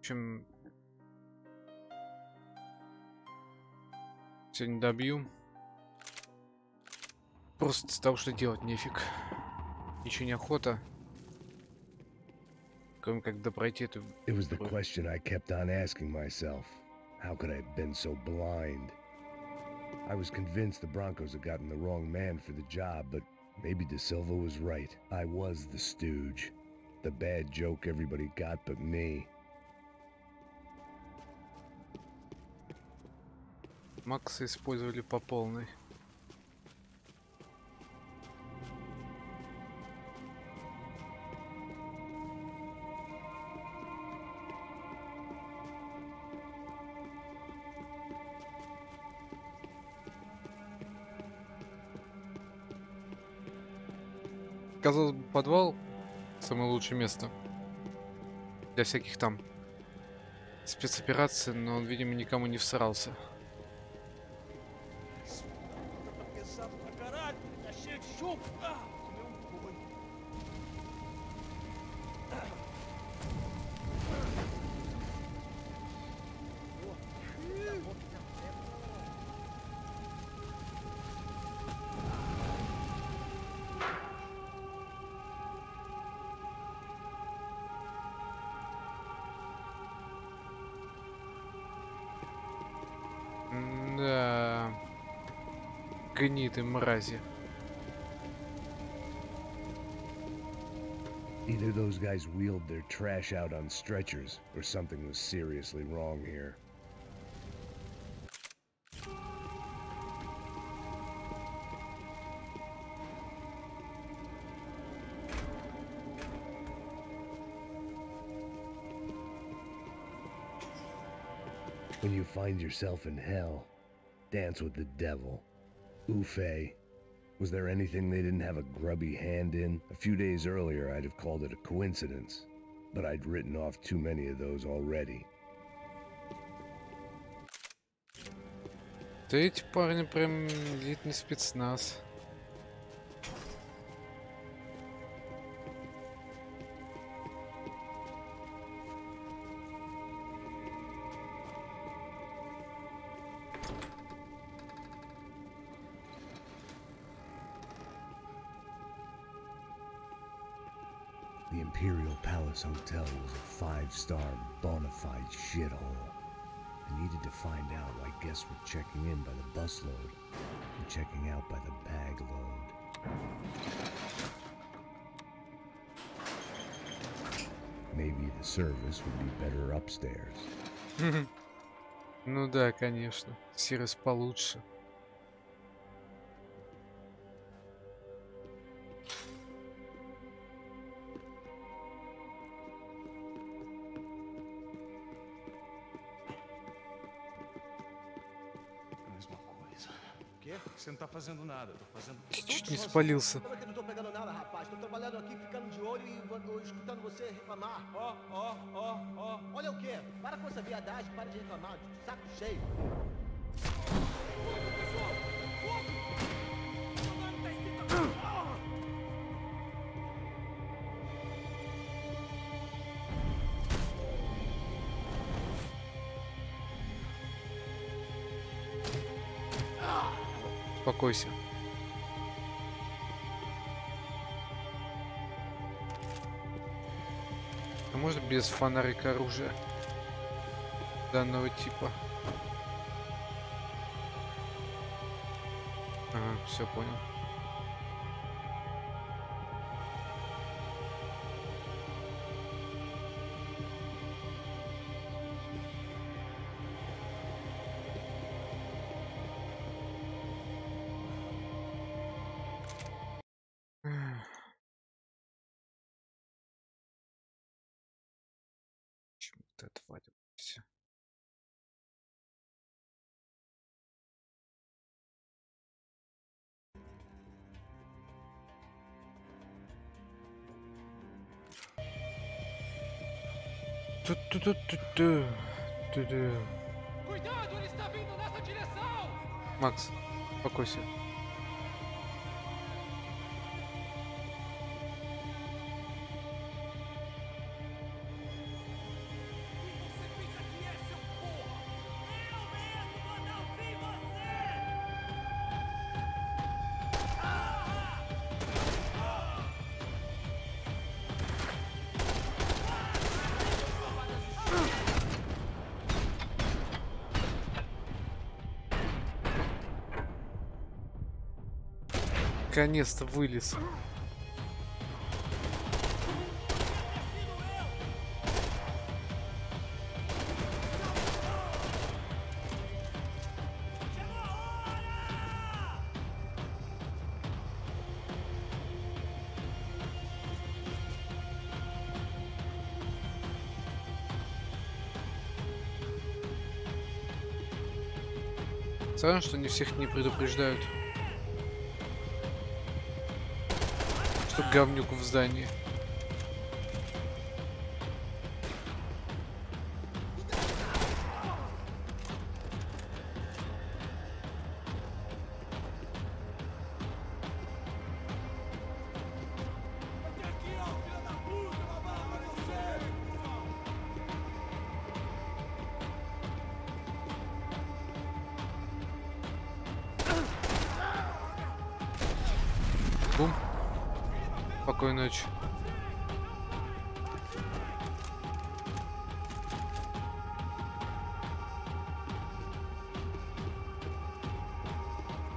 общем, сегодня добью. Просто из того, что делать нефиг. Ничего не охота. Кроме как допройти эту... It was the question I kept on asking myself. How could I have been so blind? I was convinced the Broncos had gotten the wrong man for the job, but maybe De Silva was right. I was the stooge. The bad joke everybody got but me. Макса использовали по полной. Казалось бы, подвал самое лучшее место для всяких там спецопераций, но он, видимо, никому не всрался. Да, гниды мрази. Either those guys wheeled their trash out on stretchers, or something was seriously wrong here. When you find yourself in hell, dance with the devil. Ufei. Was there anything they didn't have a grubby hand in? A few days earlier, I'd have called it a coincidence, but I'd written off too many of those already. Да эти парни прям элитный спецназ. The Imperial Palace Hotel was a five-star bona fide shithole. I needed to find out why guests were checking in by the busload and checking out by the bag load. Maybe the service would be better upstairs. Ну да, конечно. Сервис получше. Você não tá fazendo nada, tô fazendo. Чуть не спалился. Como é que eu não tô pegando nada, rapaz? Tô trabalhando aqui, ficando de olho e escutando você reclamar. Ó. Olha o quê? Para com essa viadagem, para de reclamar. Saco cheio. Успокойся. А может без фонарика оружия данного типа? Ага, все понял. Почему ты отваливаешься? Ту-ту-ту-ту-ту. Cuidado, ele está vindo nessa direção! Макс, успокойся. Você Наконец-то вылез. Странно, что не всех не предупреждают, что говнюк в здании. Бум. Спокойной ночи.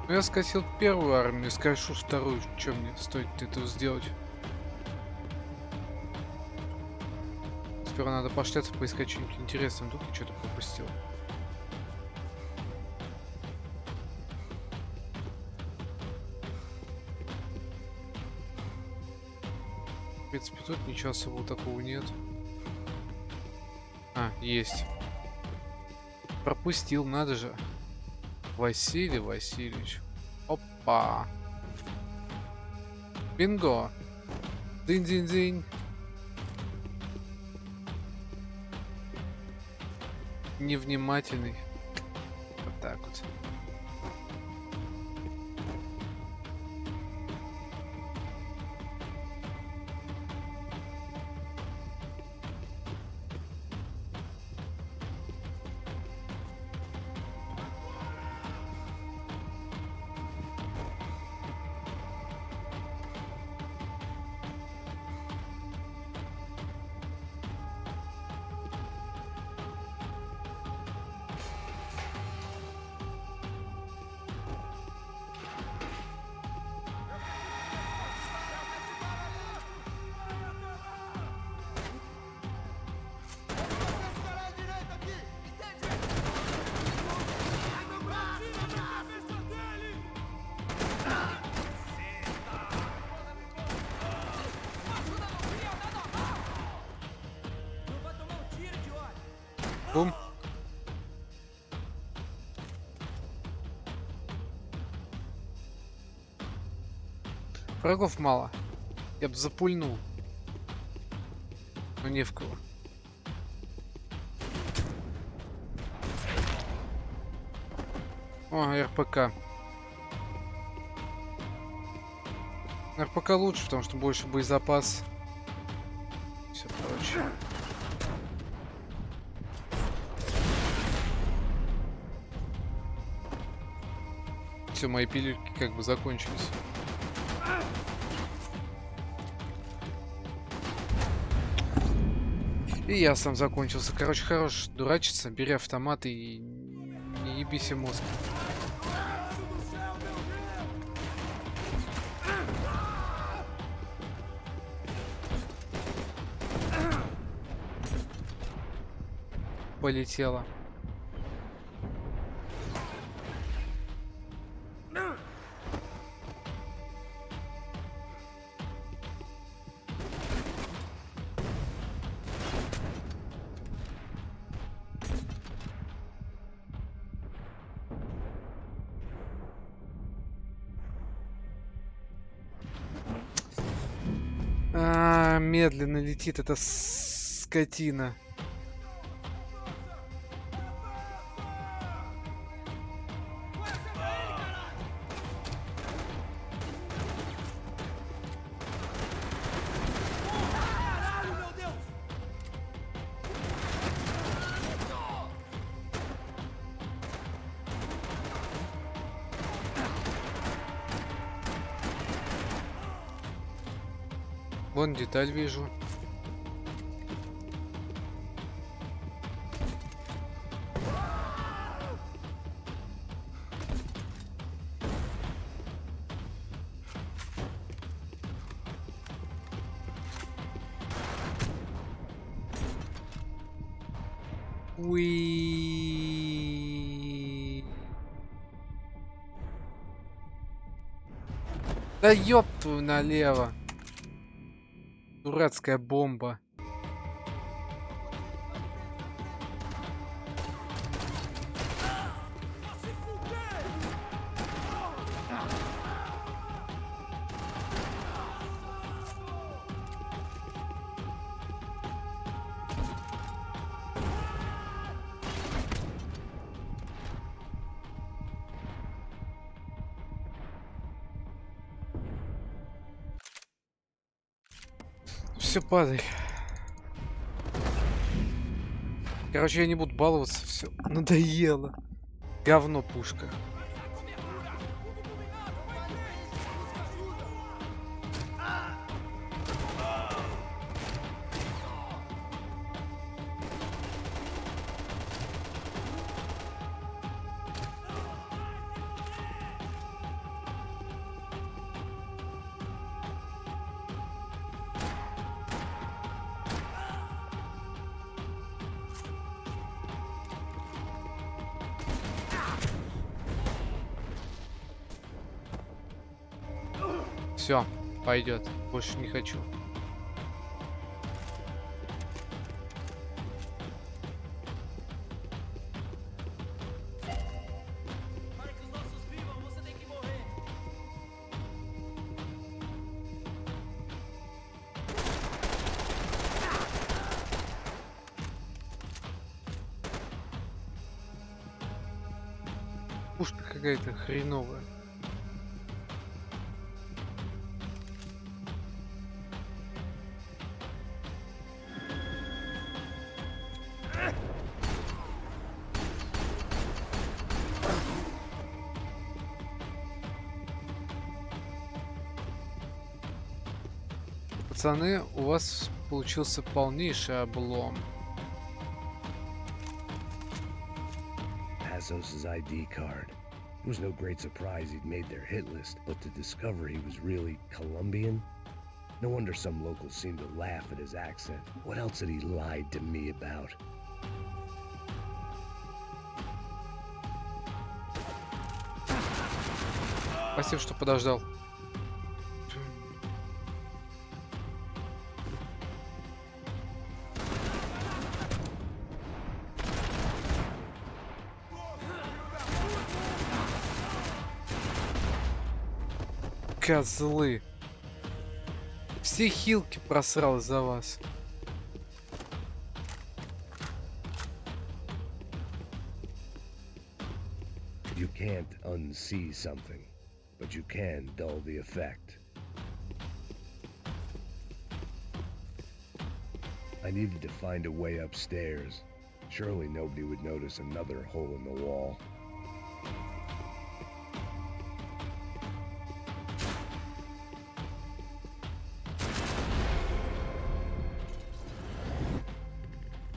Ну, я скосил первую армию, скажу вторую. Что мне стоит этого сделать? Сперва надо пошляться, поискать что-нибудь интересное. Вдруг я что-то пропустил. В принципе, тут ничего особого такого нет. А, есть. Пропустил, надо же. Василий Васильевич. Опа. Бинго. Дынь-дынь-дынь. Невнимательный. Вот так вот. Бум. Врагов мало. Я бы запульнул. Но не в кого. О, РПК. РПК лучше, потому что больше боезапас. Все прочее. Все, мои пилюльки как бы закончились. И я сам закончился. Короче, хорош дурачиться, бери автомат и не ебись мозг. Полетела. Медленно летит эта скотина. Вон деталь вижу. Уи. Да ёб твою налево. Дурацкая бомба. Все, падай. Короче, я не буду баловаться, все. Надоело. Говно пушка. Все, пойдет. Больше не хочу. Пушка какая-то хреновая. Пацаны, у вас получился полнейший облом. Passos' ID card. It was no great surprise he'd made their hit list, but to discover he was really Colombian? No wonder some locals seemed to laugh at his accent. What else had he lied to me about? Спасибо, что подождал. Козлы. Все хилки просрал за вас. You can't unsee something, but you can dull the effect. I needed to find a way upstairs. Surely nobody would notice another hole in the wall.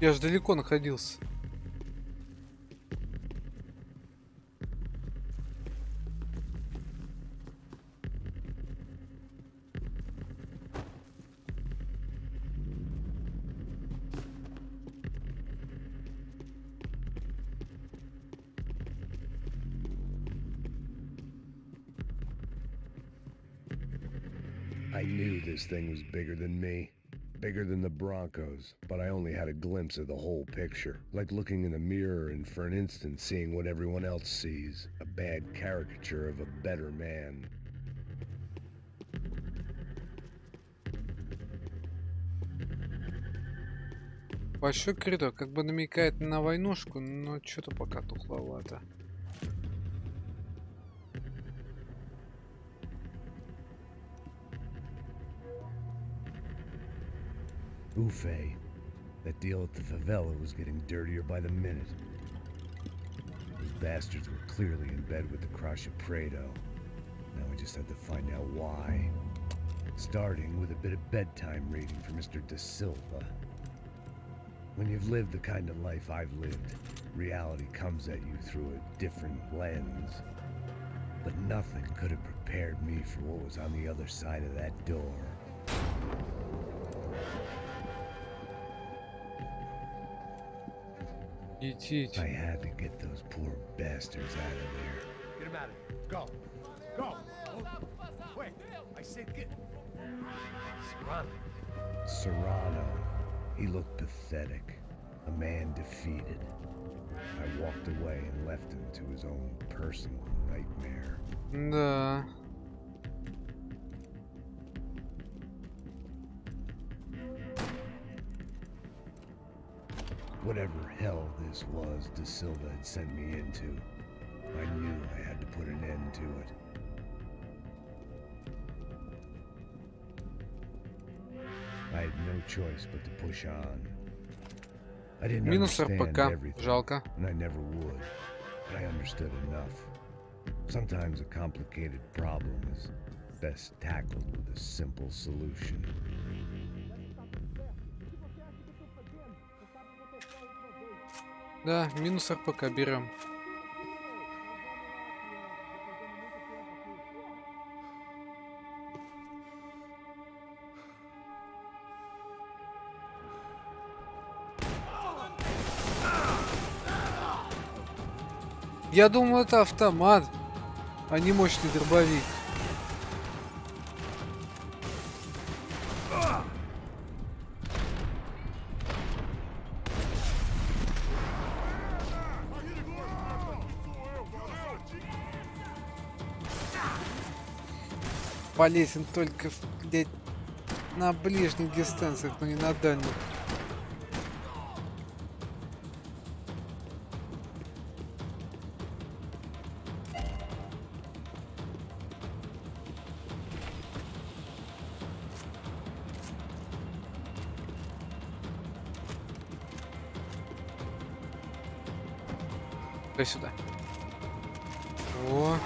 Я же далеко находился. I knew this thing was bigger than me. Bigger than the Broncos, but I only had a glimpse of the whole picture. Like looking in a mirror and for an instant seeing what everyone else sees. A bad caricature of a better man. Большой коридор, как бы намекает на войнушку, но что-то пока тухловато. Buffet. That deal at the favela was getting dirtier by the minute. Those bastards were clearly in bed with the Crusher Prado. Now I just had to find out why. Starting with a bit of bedtime reading for Mr. De Silva. When you've lived the kind of life I've lived, reality comes at you through a different lens. But nothing could have prepared me for what was on the other side of that door. Етить. I had to get those poor bastards out of there. Get him out of here. Go. Go. Wait. I said get. Serrano. Serrano. He looked pathetic. A man defeated. I walked away and left him to his own personal nightmare. Да. Whatever hell this was De Silva had sent me into, I knew I had to put an end to it. I had no choice but to push on. I didn't Минус understand РПК. everything, Жалко. and I never would, but I understood enough. Sometimes a complicated problem is best tackled with a simple solution. Да, минус РПК берем. Я думал, это автомат, а не мощный дробовик. Полезен только, блядь, на ближних дистанциях, но не на дальних. Дай сюда. О.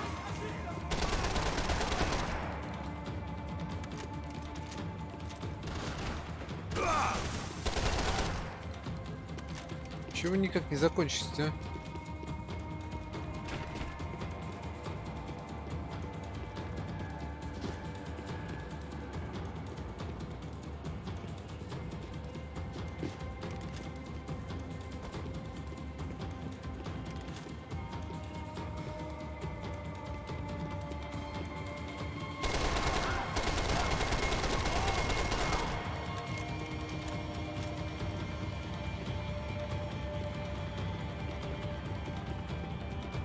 Чего никак не закончится, а?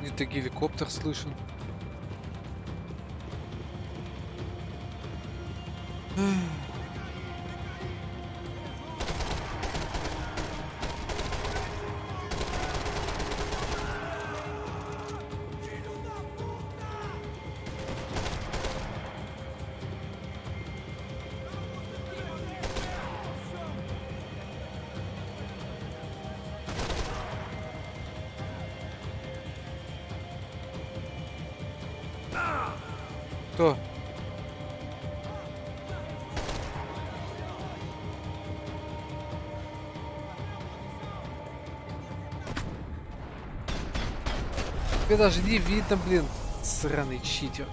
Где-то геликоптер слышен. Кто? Тебе даже не видно, блин, сраный читер.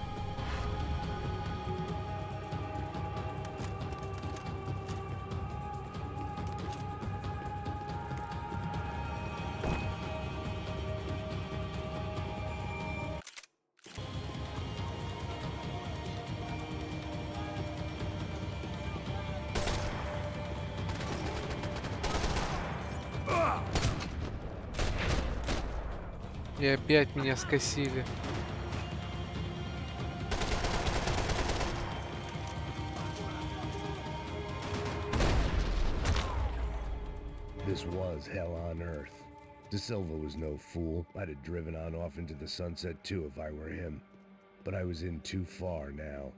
И опять меня скосили. This was hell on earth. De Silva was no fool. I'd have driven on off into the sunset too if I were him. But I was in too far now.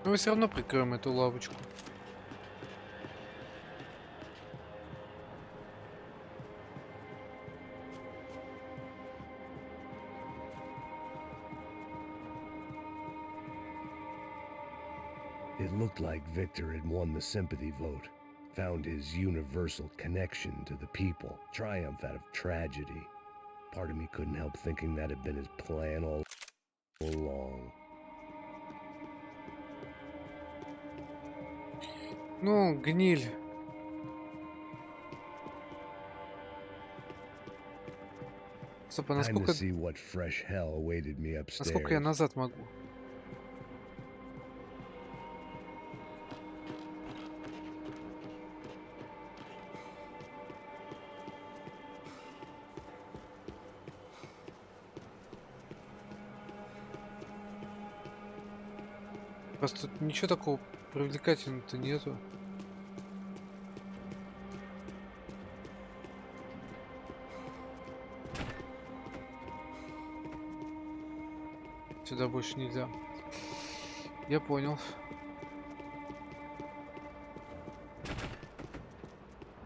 Но мы все равно прикроем эту лавочку. It looked like Victor had won the sympathy vote, found his universal connection to the people, triumph out of tragedy. Part of me couldn't help thinking that had been his plan all along. Ну, гниль. Стоп, а Time to see what fresh hell awaited me насколько я upstairs. назад могу? Просто тут ничего такого привлекательного-то нету. Сюда больше нельзя. Я понял.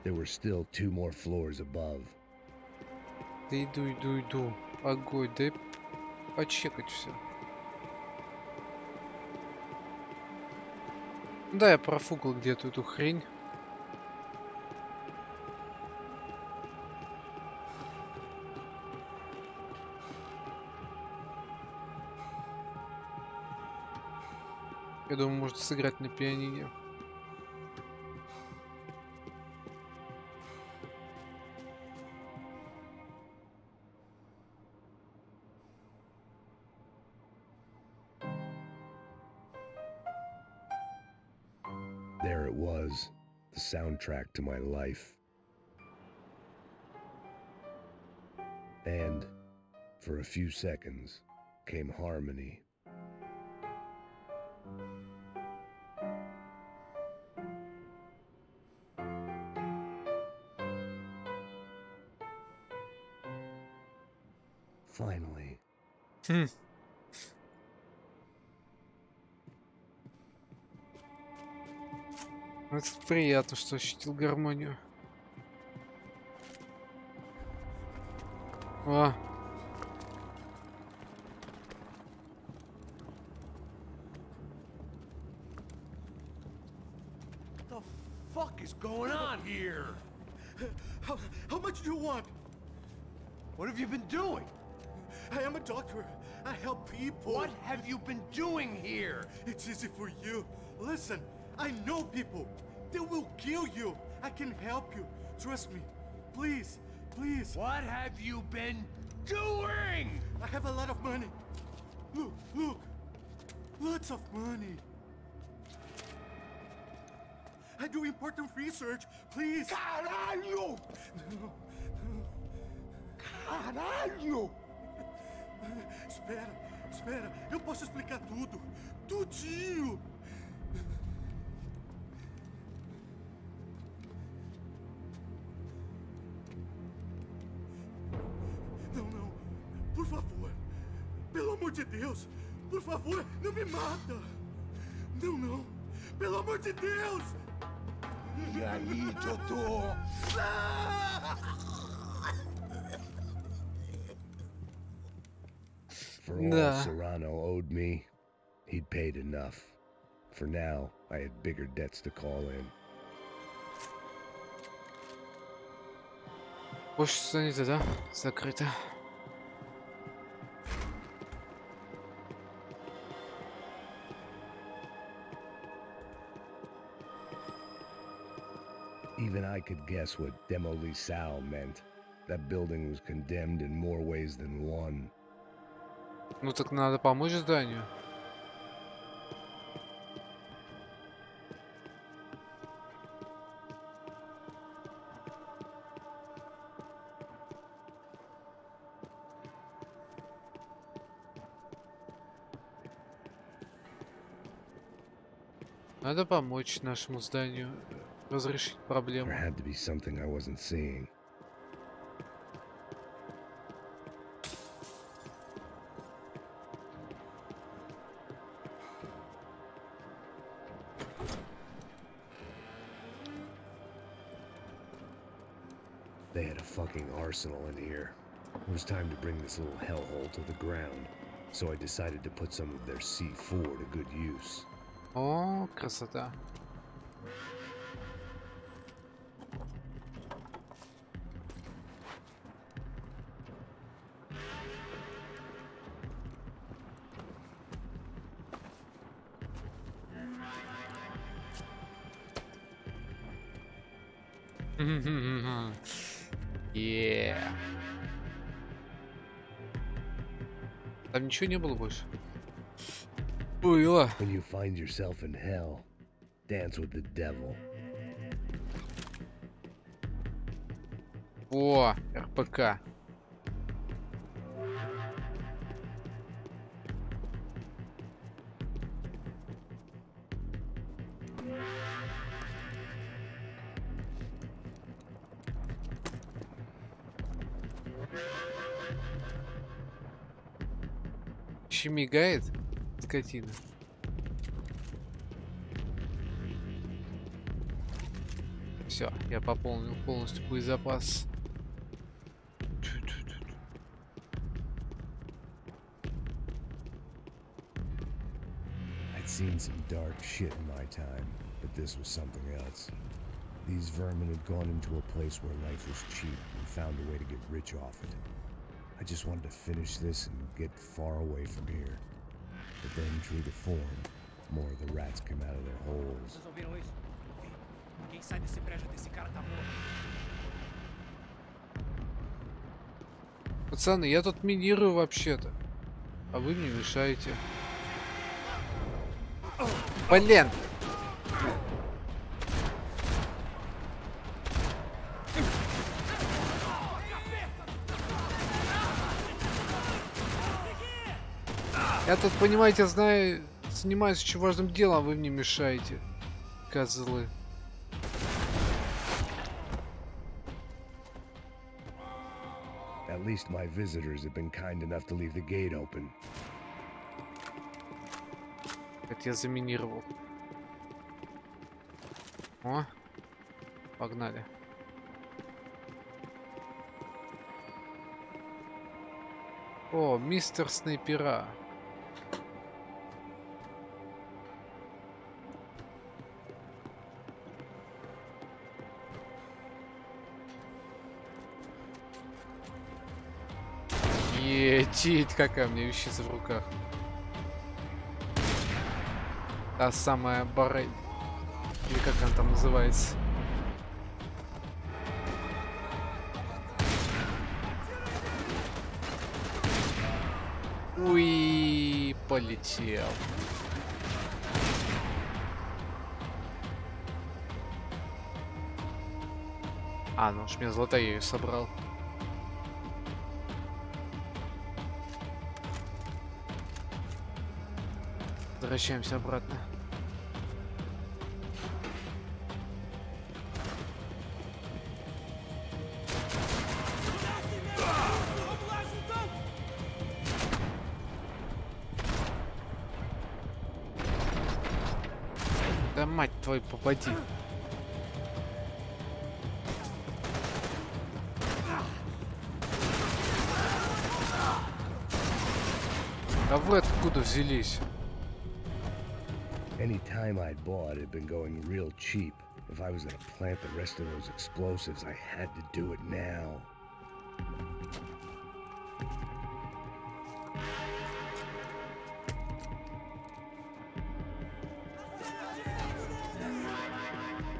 There were still 2 more floors above. Да иду. Огонь, дай почекать все. Да, я профукал где-то эту хрень. Я думаю, может сыграть на пианине. There it was, the soundtrack to my life. And, for a few seconds, came harmony. Finally. Это приятно, что ощутил гармонию. О. The fuck is going on here? How much do you want? What have you been doing? I am a doctor. I help people. What have you been doing here? It's easy for you. Listen, I know people. They will kill you. I can help you. Trust me. Please, please. What have you been doing? I have a lot of money. Look, look. Lots of money. I do important research. Please. Caralho! No, no. Caralho! Espera. Eu posso explicar tudo. Tudinho. Não. Por favor. Pelo amor de Deus. Por favor, não me mata. Não. Pelo amor de Deus. E aí, doutor? For all Serrano owed me, he'd paid enough. For now, I had bigger debts to call in. Больше страницы, да? Закрыто. Even I could guess what demolição meant. That building was condemned in more ways than one. Ну так надо помочь зданию. Надо помочь нашему зданию разрешить проблему. There had to be something I wasn't seeing. They had a fucking arsenal in here. It was time to bring this little hellhole to the ground, so I decided to put some of their C4 to good use. О, красота. Yeah. Там ничего не было больше. Было. When you find yourself in hell, dance with the devil. О, РПК. Еще мигает скотина. Все, я пополнил полностью боезапас. I'd seen some dark shit in my time, but this was something else. These vermin had gone into a place where life was cheap and found a way to get rich off it. I just wanted to finish this and get far away from here. But then, true to form, more of the rats came out of their holes. Vocês ouviram isso? Quem sai desse prédio desse cara tá morto. Пацаны, я тут минирую вообще-то. А вы мне мешаете. Блин! Я тут, понимаете, знаю, занимаюсь очень важным делом, а вы мне мешаете. Козлы. At least my visitors have been kind enough to leave the gate open. Это я заминировал. О, погнали. О, мистер Снайпера. Етить, какая у меня вещица в руках. Та самая барель. Или как она там называется. Уи, полетел. А, ну уж меня золотая я ее собрал. Возвращаемся обратно. Да мать твою, попади. А вы откуда взялись? Any time I'd bought had been going real cheap. If I was gonna plant the rest of those explosives, I had to do it now.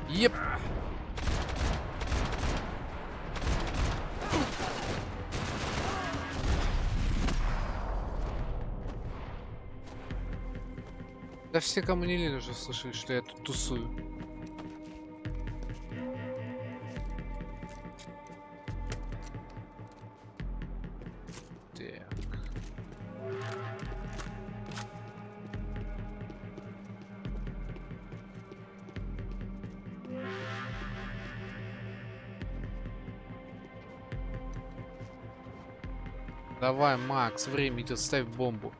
Еп. Да все, кому не лень, уже слышали, что я тут тусую. Так. Давай, Макс, время идет, ставь бомбу.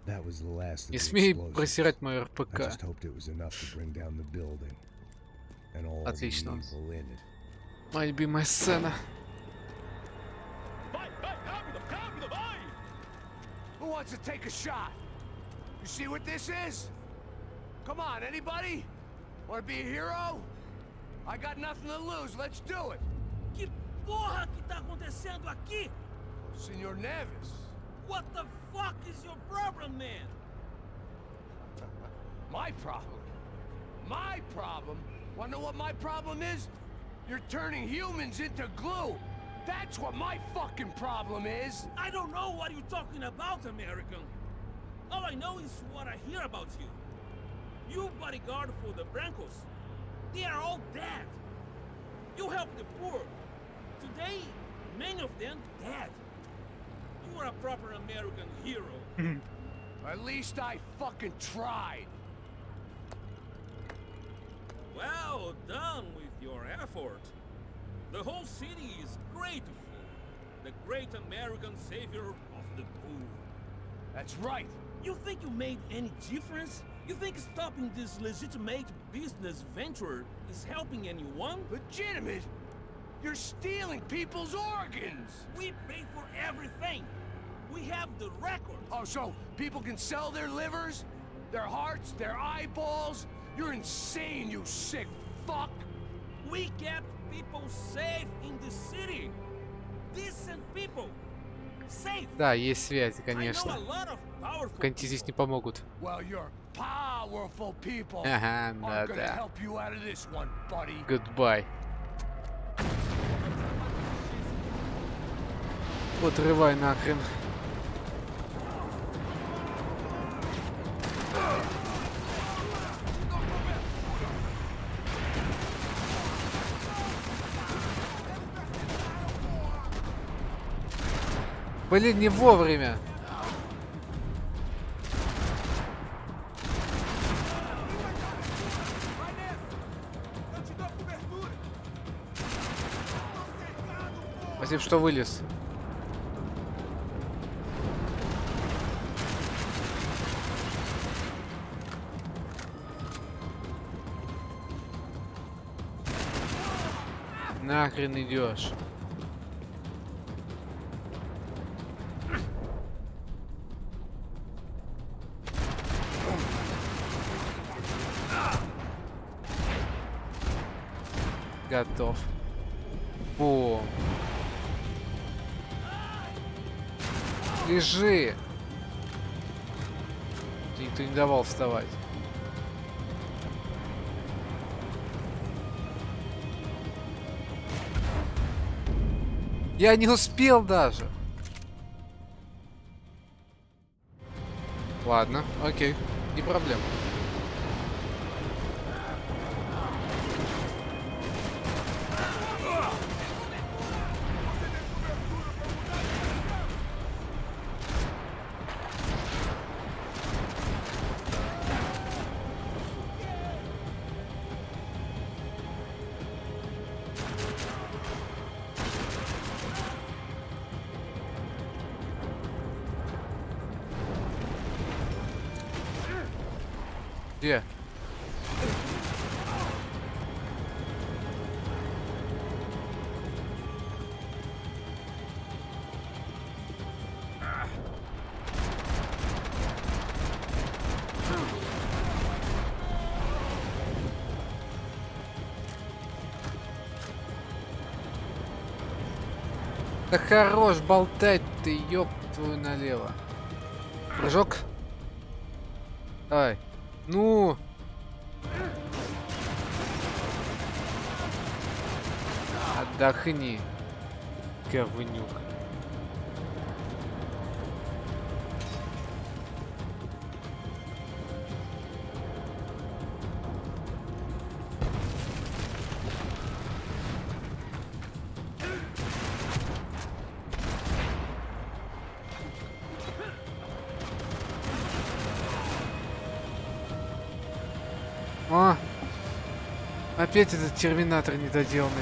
That was the last of Не the смей explosives. просирать мою I РПК. just hoped it was enough to bring down the building and all the Отлично. evil in it. Моя любимая сцена. Vai, vai, rápido, rápido, vai! Who wants to take a shot? You see what this is? Come on, anybody? Want to be a hero? I got nothing to lose. Let's do it. Que porra que tá acontecendo aqui? Senor Neves. What the fuck is your problem, man? My problem? My problem Wanna know what my problem is? You're turning humans into glue. That's what my fucking problem is. I don't know what you're talking about, American. All I know is what I hear about you. You bodyguard for the Brancos. They are all dead. You help the poor. Today, many of them dead. You are a proper American hero. At least I fucking tried. Well done with your effort. The whole city is grateful. The great American savior of the poor. That's right. You think you made any difference? You think stopping this legitimate business venture is helping anyone? Legitimate? You're stealing people's organs! We pay for everything. We have the record. Oh, so people can sell their livers? Their hearts? Their eyeballs? You're insane, you sick fuck! We kept people safe in the city. Decent people. Safe. Да, есть связи, I know конечно. a lot of powerful Конти здесь не помогут. Well, your powerful people Ага, aren't gonna да-да. help you out of this one, buddy. Goodbye. Отрывай нахрен. Блин, не вовремя. Спасибо, что вылез. Нахрен идешь? Готов. О. Лежи. Тебе никто не давал вставать. Я не успел даже. Ладно, окей, не проблема. Где? Да хорош болтать ты, ёб твою налево. Прыжок. Давай. Ну. Отдохни, говнюк. О, опять этот терминатор недоделанный.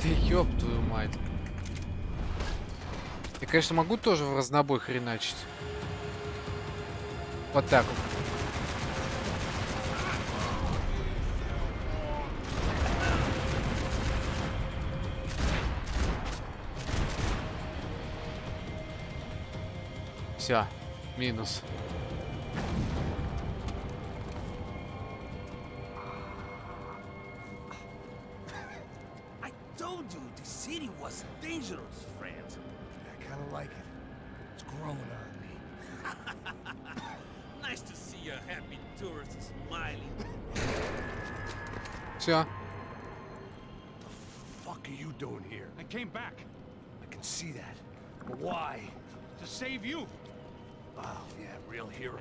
Ты ёб твою мать. Я, конечно, могу тоже в разнобой хреначить. Вот так вот. Все, минус. I told you the city was dangerous, friend. I kind of like it. It's growing on me. Nice to see a happy tourist smiling. Все. The fuck are you doing here? I came back I can see that. But why? to save you. Oh, yeah, real hero.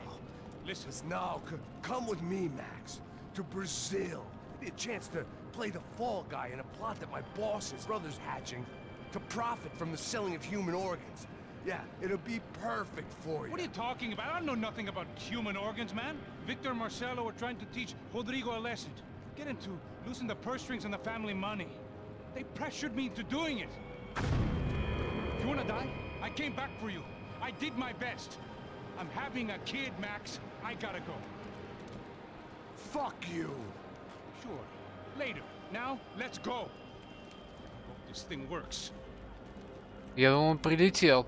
Listen, Now, come with me, Max. To Brazil. Be a chance to play the fall guy in a plot that my boss's brother's hatching to profit from the selling of human organs. Yeah, it'll be perfect for you. what are you talking about? I don't know nothing about human organs, man. Victor and Marcelo were trying to teach Rodrigo a lesson. Get him to loosen the purse strings on the family money. They pressured me into doing it. You wanna die? I came back for you. I did my best. I'm having a kid, Max. I gotta go. Fuck you. Sure. Later. Now, let's go. Hope this thing works. Я думал, он прилетел.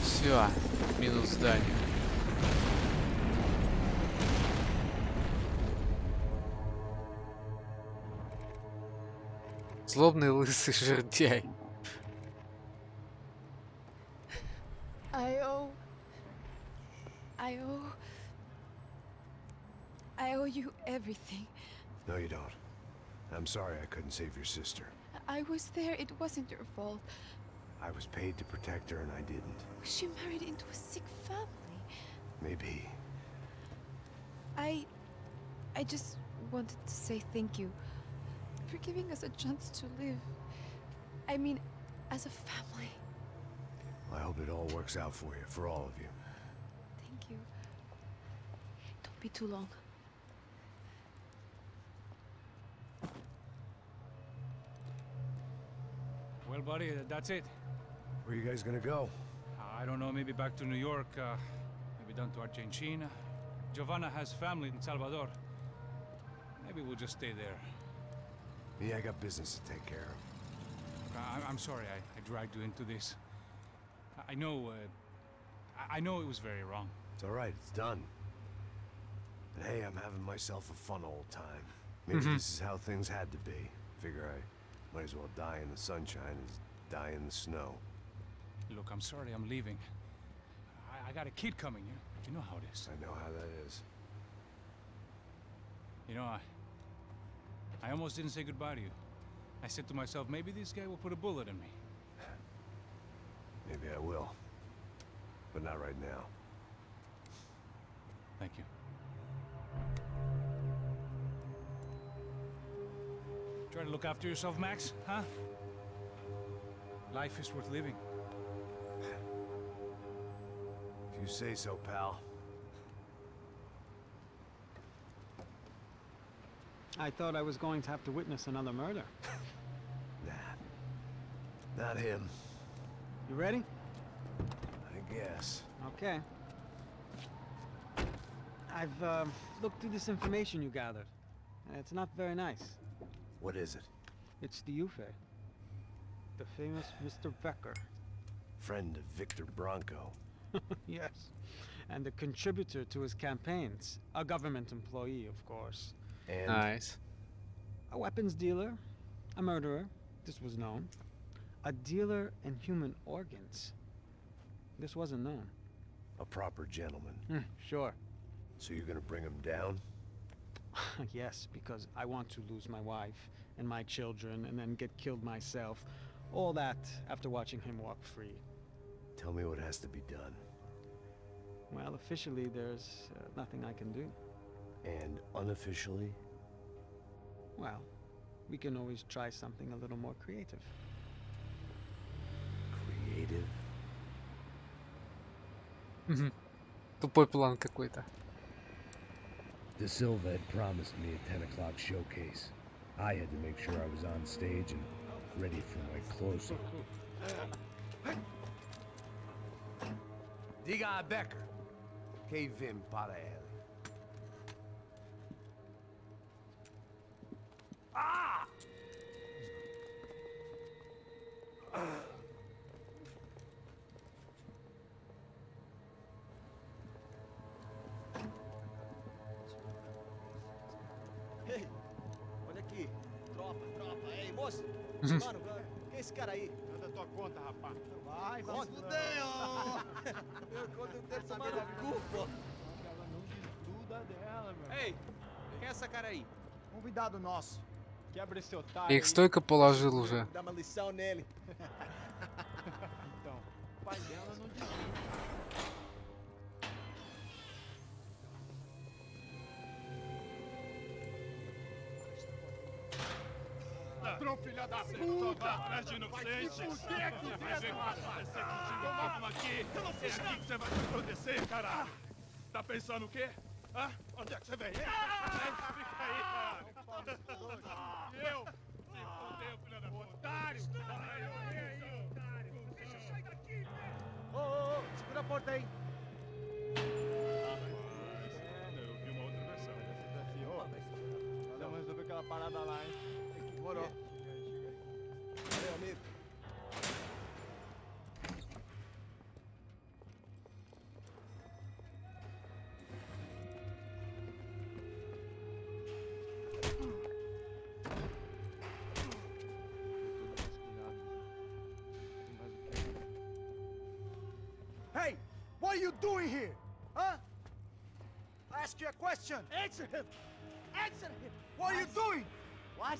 Все, минус здание. Злобный лысый жердяй. I owe you everything. No, you don't. I'm sorry I couldn't save your sister. I was there. It wasn't your fault. I was paid to protect her and I didn't. She married into a sick family. Maybe. I just wanted to say thank you for giving us a chance to live. I mean, as a family. I hope it all works out for you, for all of you. Thank you. Don't be too long. Well, buddy, that's it. Where are you guys gonna go? I don't know, maybe back to New York, maybe down to Argentina. Giovanna has family in Salvador. Maybe we'll just stay there. Me, I got business to take care of. I'm sorry I dragged you into this. I know, I know it was very wrong. It's all right, it's done. But hey, I'm having myself a fun old time. Maybe this is how things had to be. Figure I might as well die in the sunshine as die in the snow. Look, I'm sorry I'm leaving. I got a kid coming, you know how it is. I know how that is. You know, I almost didn't say goodbye to you. I said to myself, maybe this guy will put a bullet in me. Maybe I will. But not right now. Thank you. Try to look after yourself, Max, huh? Life is worth living. If you say so, pal. I thought I was going to have to witness another murder. Nah. Not him. You ready? I guess. Okay. I've looked through this information you gathered. It's not very nice. What is it? It's the Ufe. The famous Mr. Becker. Friend of Victor Bronco. Yes. And a contributor to his campaigns. A government employee, of course. And Nice. A weapons dealer. A murderer. This was known. A dealer in human organs. This wasn't known. a proper gentleman. Sure. So you're gonna bring him down? Yes, because I want to lose my wife and my children and then get killed myself. All that after watching him walk free. Tell me what has to be done. Well, officially there's nothing I can do. And unofficially? Well, we can always try something a little more creative. Creative? Тупой план какой-то. De Silva had promised me a 10 o'clock showcase. I had to make sure I was on stage and ready for my close-up. Diga a Becker. Que vim para ele. Ah! Mano, quem é esse cara aí? Manda tua conta, rapaz. Vai, vai. Fudeu! Meu conta eu quero tomar no cu, pô. Ela não desgruda dela, meu. Эй, quem é essa cara aí? Convidado nosso. Quebra esse otário Я их aí. стойко положил уже. Dá uma lição nele. Então, o pai dela não desgruda. Ladrão, filha da puta! Atrás de inocente! Vai ver o que vai acontecer contigo. Vamos aqui! Eu não fiz nada! É aqui que você vai se proteger, caralho! Tá pensando o quê? Hã? Onde é que você vem? Fica aí, caralho! E eu? Se fodeu, filha da puta! Otário! Deixa eu sair daqui, velho! Ô, segura a porta aí. Eu vi uma outra versão. Vamos resolver aquela parada lá, hein? Demorou. Valeu, amigo. Hey, what are you doing here? Huh? I ask you a question. Answer him! Answer him! What are you doing? What?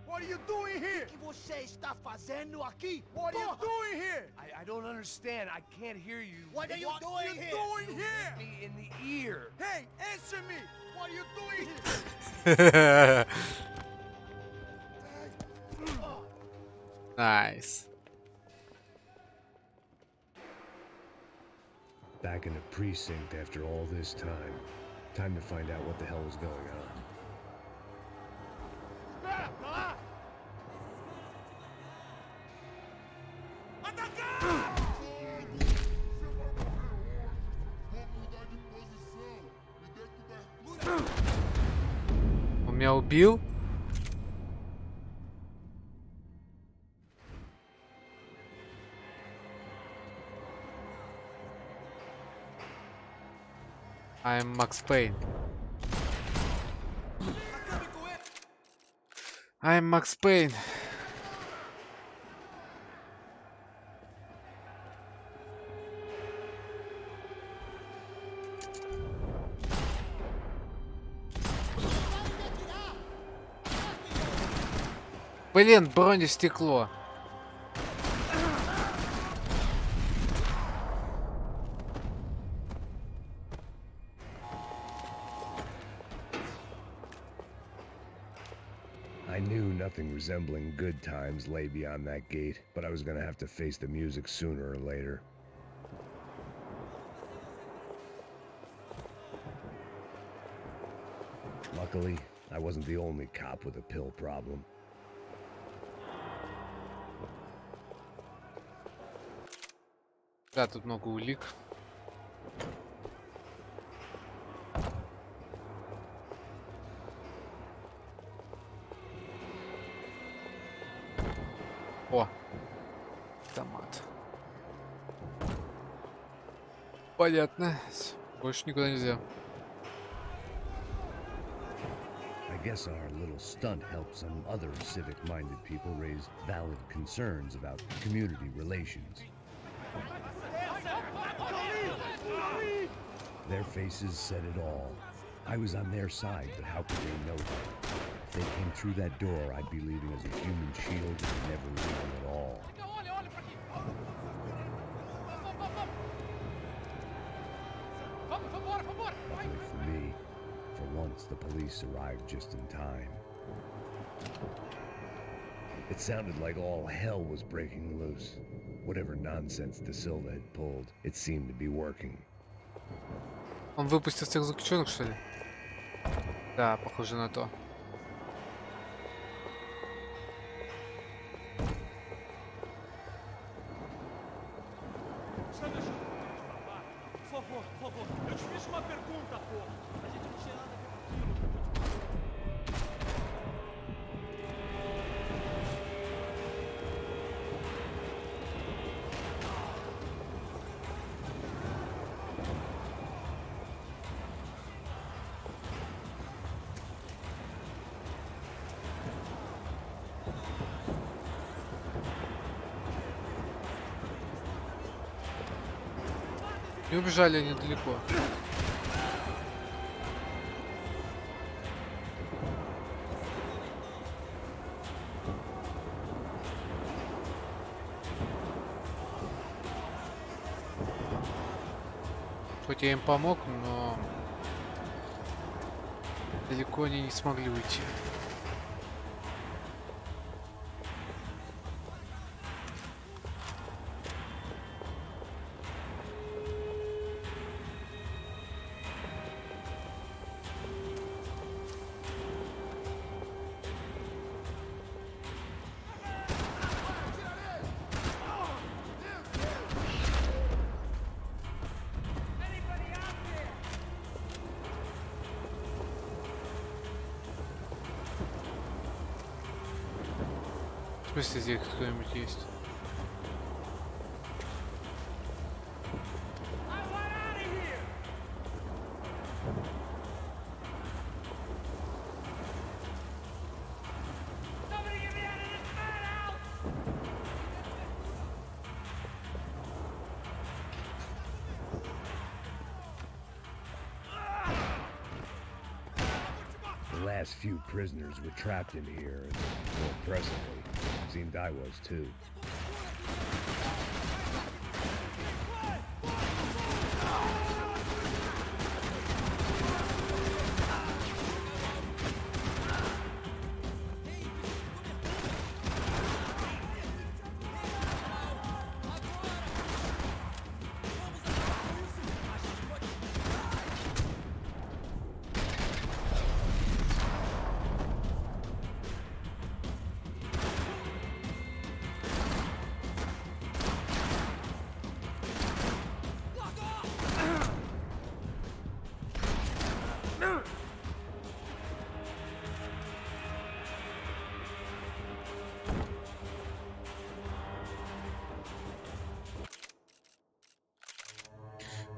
What are you doing here? O que você está fazendo aqui? What are you Porra! doing here? I don't understand. I can't hear you. What are you What doing are you here? doing here? Me in the ear. Hey, answer me! What are you doing here? Nice. Back in the precinct after all this time. Time to find out what the hell was going on. Espera, tá lá! Он меня убил? I'm Max Payne. I'm Max Payne. Блин, бронестекло. I knew nothing resembling good times lay beyond that gate, but I was gonna have to face the music sooner or later. Luckily, I wasn't the only cop with a pill problem. Да, тут много улик. О, автомат. Понятно. Больше никуда нельзя. I guess our little stunt helped some other civic-minded people raise valid concerns about community relations. Their faces said it all. I was on their side, but how could they know that? If they came through that door, I'd be leaving as a human shield and never leaving at all. Luckily for me, for once the police arrived just in time. It sounded like all hell was breaking loose. Whatever nonsense De Silva had pulled, it seemed to be working. Он выпустил всех заключенных, что ли? Да, похоже на то. Está deixando tudo de falar? Por favor, eu te fiz uma pergunta, porra. A gente não tinha nada a ver com aquilo. И убежали они далеко. Хоть я им помог, но далеко они не смогли уйти. В смысле, здесь кто-нибудь есть? The last few prisoners were trapped in here, and more presently, it seemed I was too.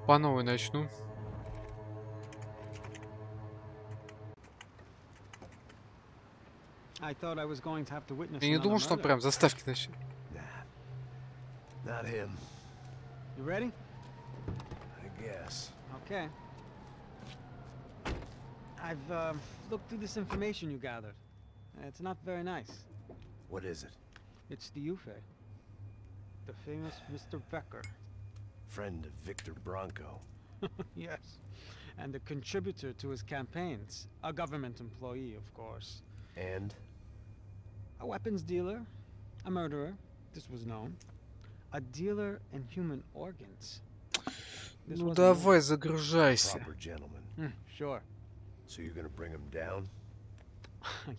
По новой начну. I thought I was going to have to witness Я не another думал, что он murder. прям заставки начнет. Not him, You ready? I guess. Okay. I've looked through this information you gathered. It's not very nice. What is it? It's the Ufe. The famous Mr. Becker. Friend of Victor Bronco. Yes. And a contributor to his campaigns. A government employee, of course. And? A weapons dealer. A murderer. This was known. A dealer in human organs. This Ну wasn't давай, загружайся. Proper gentleman. known. Sure. So you're gonna bring him down?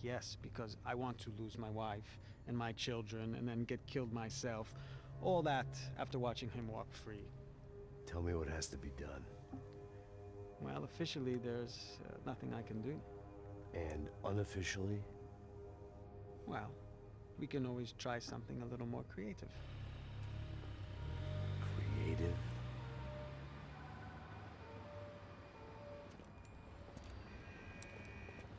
Yes, because I want to lose my wife and my children and then get killed myself. All that after watching him walk free. Tell me what has to be done. Well, officially there's nothing I can do. And unofficially? Well, we can always try something a little more creative. Creative?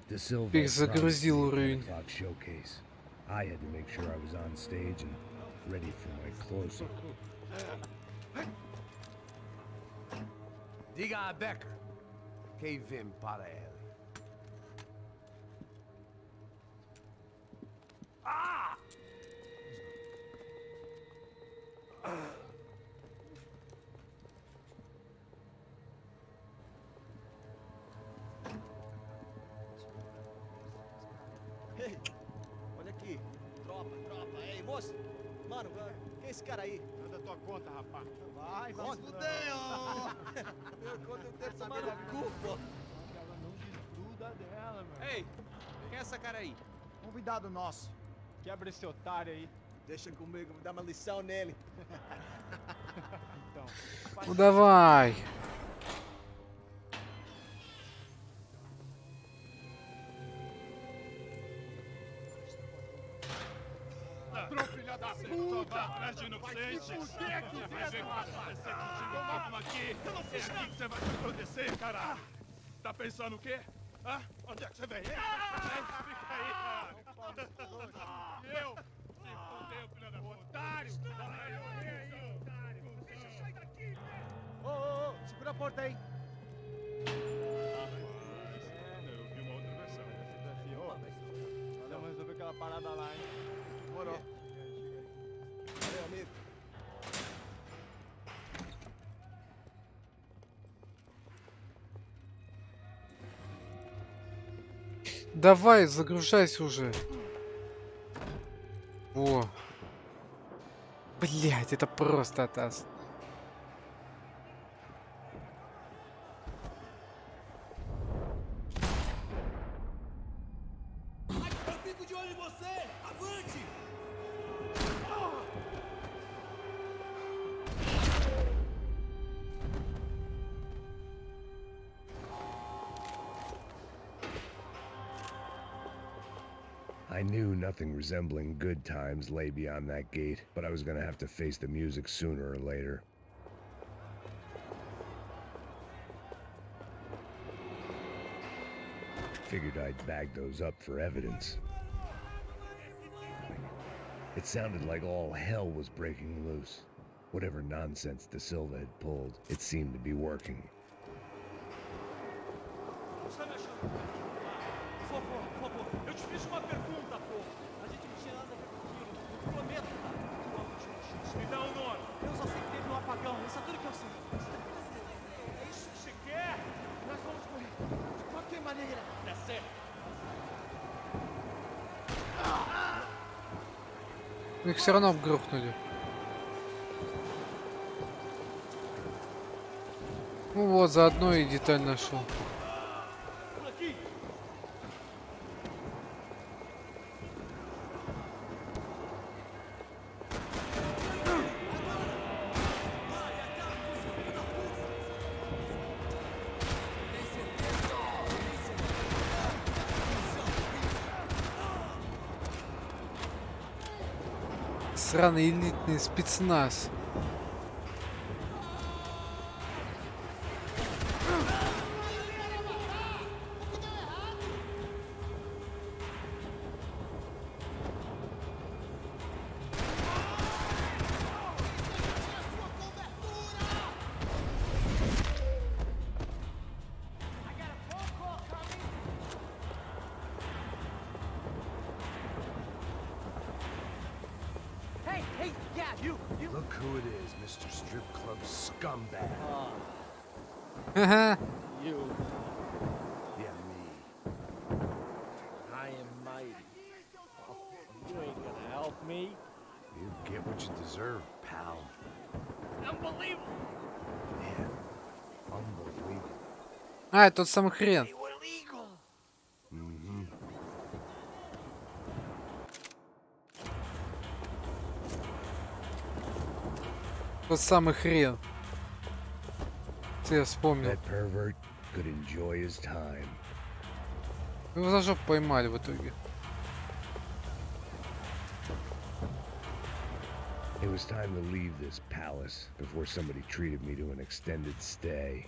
De Silva Их загрузил promised me a уровень. 10 o'clock showcase. I had to make sure I was on stage and ready for my close-up. Diga a Becker. Quem vem para ele? Ah! Ei, olha aqui. Tropa, tropa. Ei, moço. Mano, quem é esse cara aí? Manda tua conta, rapaz. Vai se fuder, ó. Eu conto eu quero saber da culpa. Ela não desgruda dela, mano. Ei, quem é essa cara aí? Convidado nosso. Quebra esse otário aí. Deixa comigo, vou dar uma lição nele. Então. Ну давай. Ladrão, filha da puta! Atrás de inocente! Vai ver o que vai acontecer contigo mesmo aqui! Eu não fiz nada! É aqui que você vai se acontecer, caralho! Tá pensando o quê? Hã? Onde é que você vem? Fica aí, cara! Eu? Se fodeu, filha da puta! Otário! Deixa eu sair daqui, velho! Ô, segura a porta aí. Eu vi uma outra versão. Vamos resolver aquela parada lá, hein? Demorou. Valeu, amigo. Давай, загружайся уже. Во. Блять, это просто атас. Eu fico de olho em você! Avante! I knew nothing resembling good times lay beyond that gate, but I was gonna have to face the music sooner or later. Figured I'd bag those up for evidence. It sounded like all hell was breaking loose. Whatever nonsense De Silva had pulled, it seemed to be working. Por favor, eu te fiz uma pergunta, pô. A gente não tinha nada a ver com aquilo. Eu prometo, tá? Me dá o nome. Eu só sei que teve um apagão, isso é tudo que eu sei. É isso que você quer? Nós vamos morrer. De qualquer maneira. Dá certo. Их все равно грохнули. Ну вот, заодно и деталь нашел. Сраный элитный спецназ. Look who it is, Mr. Strip Club scumbag. Ха-ха. You. Yeah, me. I am mighty. Oh, you ain't gonna help me. You get what you deserve, pal. Unbelievable. Man, unbelievable. А, тот самый хрен. They were legal. Mm-hmm. Тот самый хрен. Я вспомнил. That pervert could enjoy his time. Его за жопу поймали в итоге. It was time to leave this palace before somebody treated me to an extended stay.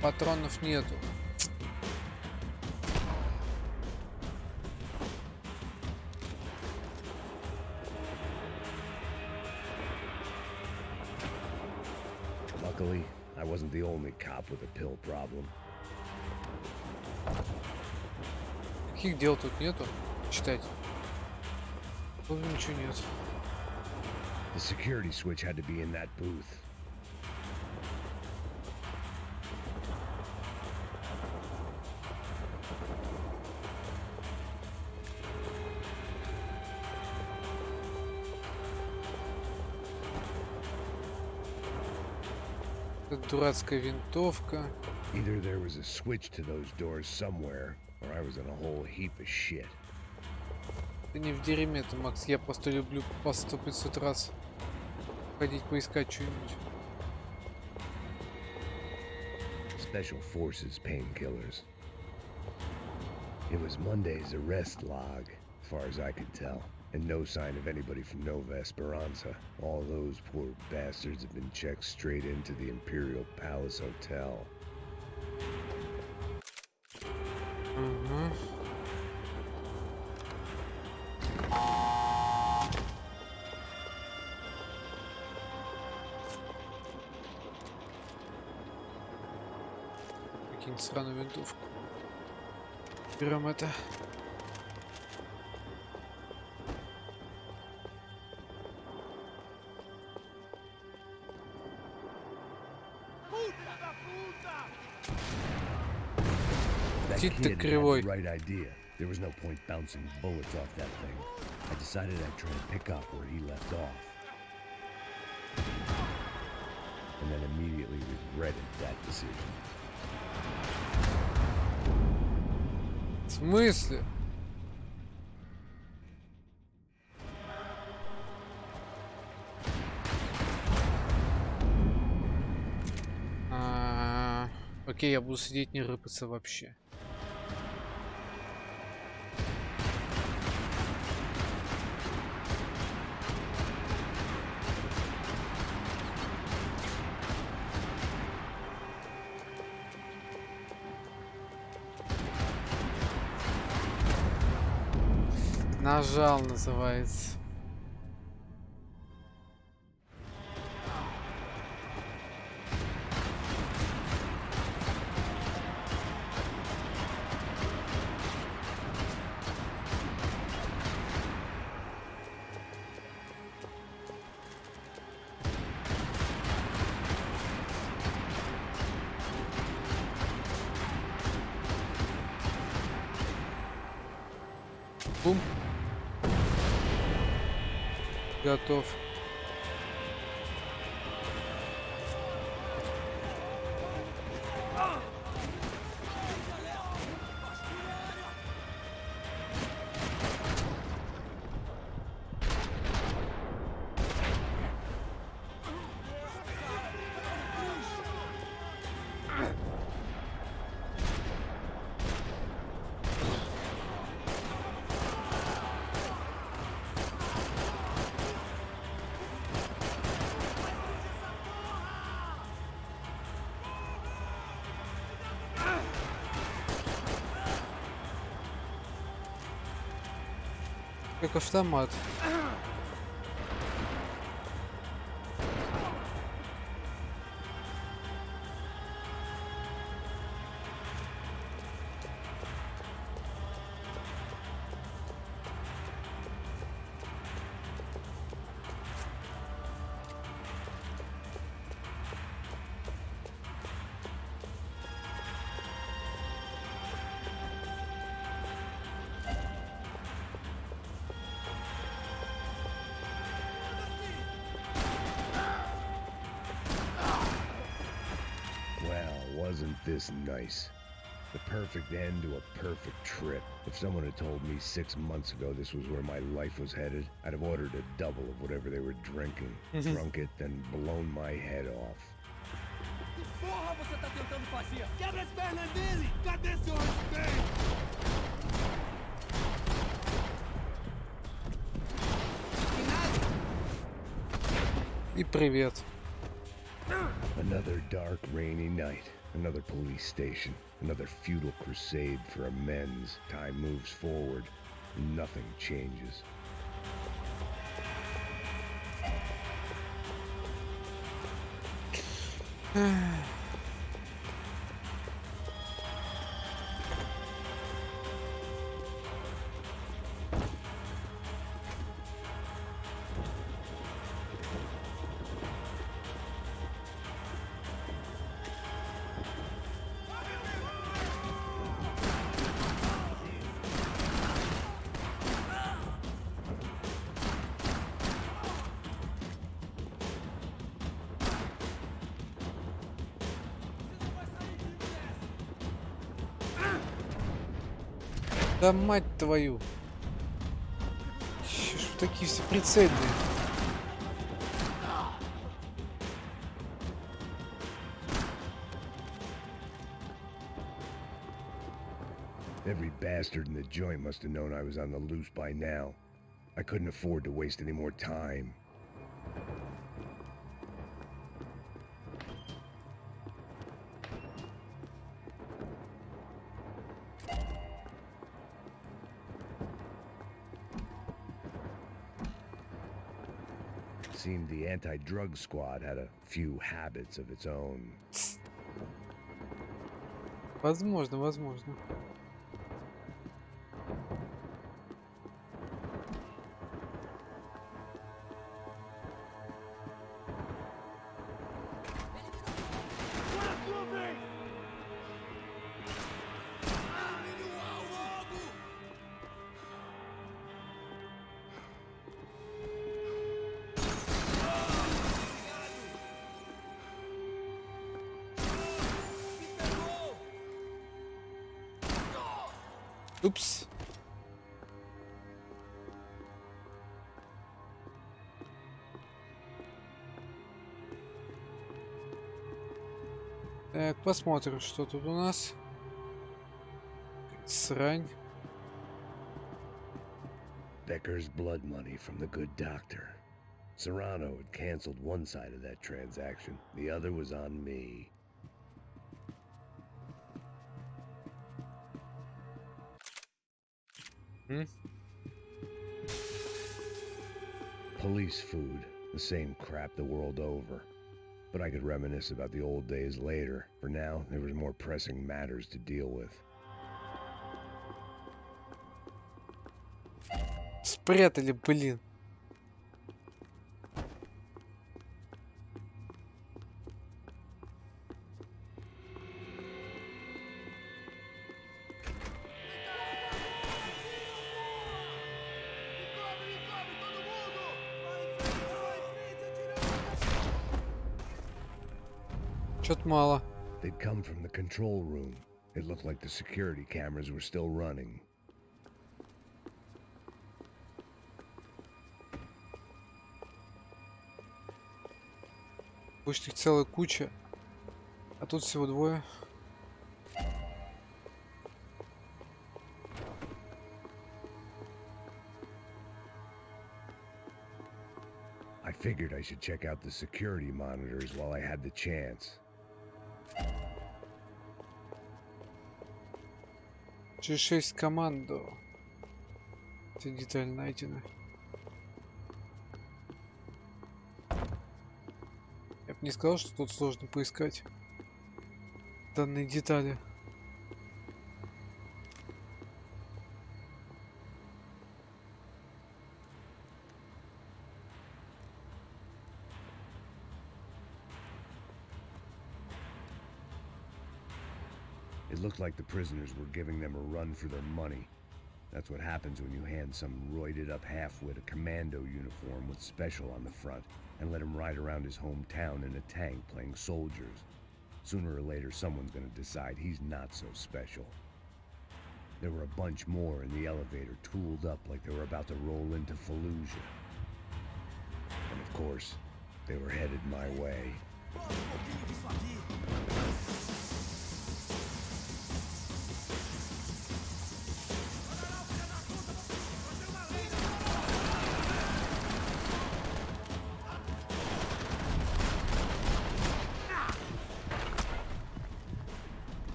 Патронов нету. Luckily, I wasn't the only cop with a pill problem. Каких дел тут нету? Читать. Тут ничего нет. The security switch had to be in that booth. Тут дурацкая винтовка. Either there was a switch to those doors somewhere, or I was in a whole heap of shit. Ты не в дерьме, ты, Макс. Я просто люблю по 100-500 раз Ходить поискать что-нибудь. Special Forces painkillers. It was Monday's arrest log, as far as I could tell, and no sign of anybody from Nova Esperanza. All those poor bastards have been checked straight into the Imperial Palace Hotel. Кинь сраную винтовку. Берем это. That Тит kid ты had кривой. the right idea. There was no point bouncing bullets off that thing. I decided I'd try to pick up where he left off. And then immediately regretted that decision. В смысле? Окей, я буду сидеть, не рыпаться вообще. Нажал, называется. Бум. Готов. Как автомат. Wasn't this nice? The perfect end to a perfect trip. If someone had told me 6 months ago this was where my life was headed, I'd have ordered a double of whatever they were drinking, drunk it, then blown my head off. Porra, você tá tentando fazer? Quebra as pernas dele! Cadê seu respeito? И привет. Another dark, rainy night. Another police station. Another futile crusade for amends. Time moves forward, and nothing changes. Да мать твою. Чё ж вы такие все прицельные? Every bastard in the joint must have known I was on the loose by now. I couldn't afford to waste any more time. Seemed the anti-drug squad had a few habits of its own. Возможно, возможно. Упс. Так, посмотрим, что тут у нас. Срань. Becker's blood money from the good doctor. Serrano had canceled one side of that transaction. The other was on me. Police food, the same crap the world over. But I could reminisce about the old days later. For now, there was more pressing matters to deal with. Спрятали, блин. Чё-то мало. They'd come from the control room. It looked like the security cameras were still running. Пусть их целая куча. А тут всего двое. I figured I should check out the security monitors while I had the chance. G6 команду. Эти детали найдены. Я бы не сказал, что тут сложно поискать данные детали. It looked like the prisoners were giving them a run for their money. That's what happens when you hand some roided-up halfwit a commando uniform with special on the front and let him ride around his hometown in a tank playing soldiers. Sooner or later, someone's gonna decide he's not so special. There were a bunch more in the elevator, tooled up like they were about to roll into Fallujah. And of course, they were headed my way.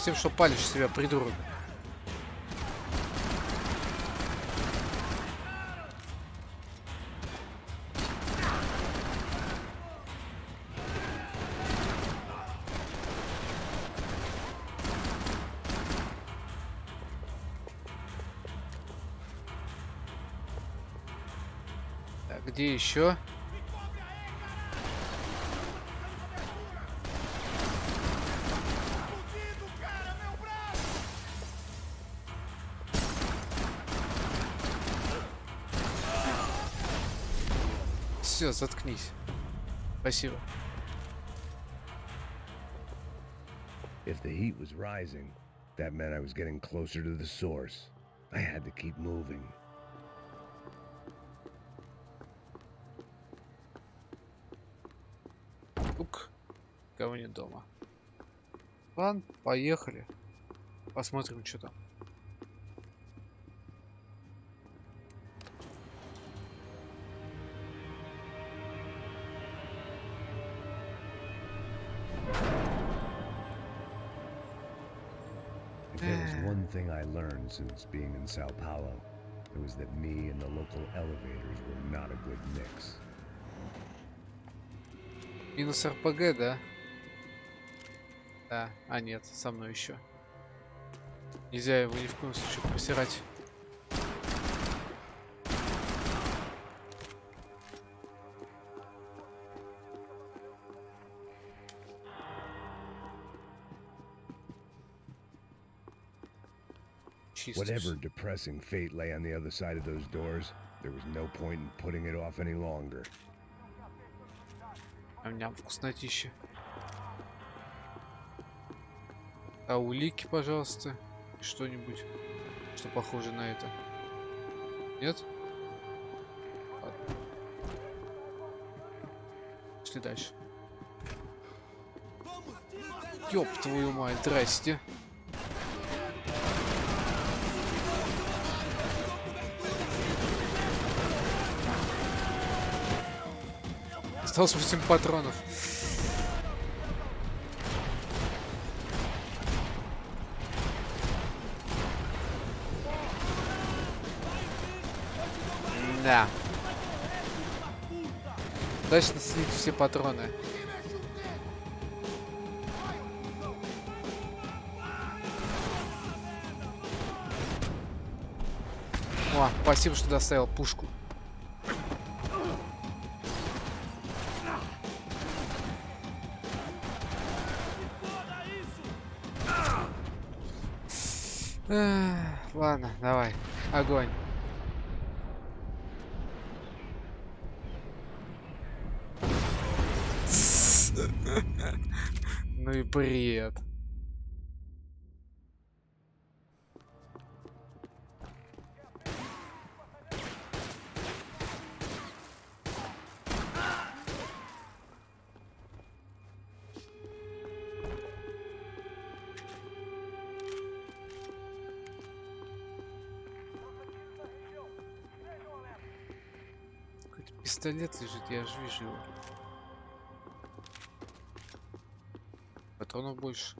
Тем, что палишь себя, придурок. Так, где еще? Все, заткнись. Спасибо. If the heat was rising, that meant I was getting closer to the source. I had to keep moving. Ук. Кого нет дома. Ладно, поехали. Посмотрим, что там. If there was one thing I learned since being in Sao Paulo, it was that me and the local elevators were not a good mix. Минус РПГ, да? Да. А нет, со мной еще. Нельзя его ни в коем случае просирать. Whatever depressing fate lay on the other side of those doors, there was no point in putting it off any longer. У меня вкуснотища. А улики, пожалуйста. Что-нибудь, что похоже на это. Нет? Ладно. Пошли дальше. Ёб твою мать, здрасте. Осталось 8 патронов. Да. Удачно слить все патроны. О, спасибо, что доставил пушку. Ладно, давай. Огонь. Ну и бред. Пистолет лежит, я же вижу его. Патронов больше.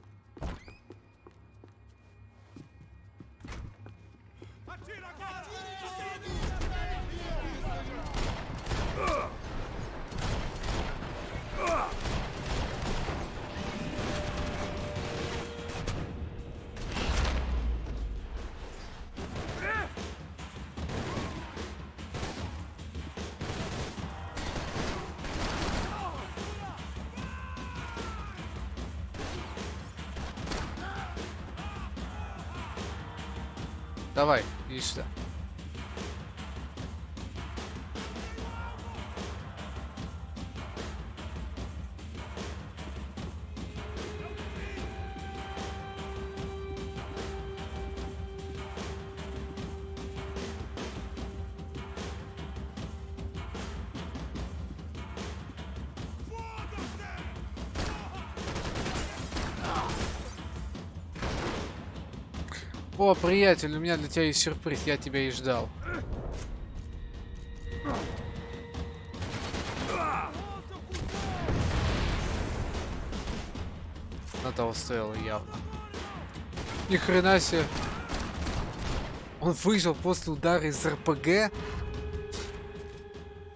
Давай, иди сюда. О, приятель, у меня для тебя есть сюрприз, я тебя и ждал. На того стояло явно. Ни хрена себе. Он выжил после удара из РПГ.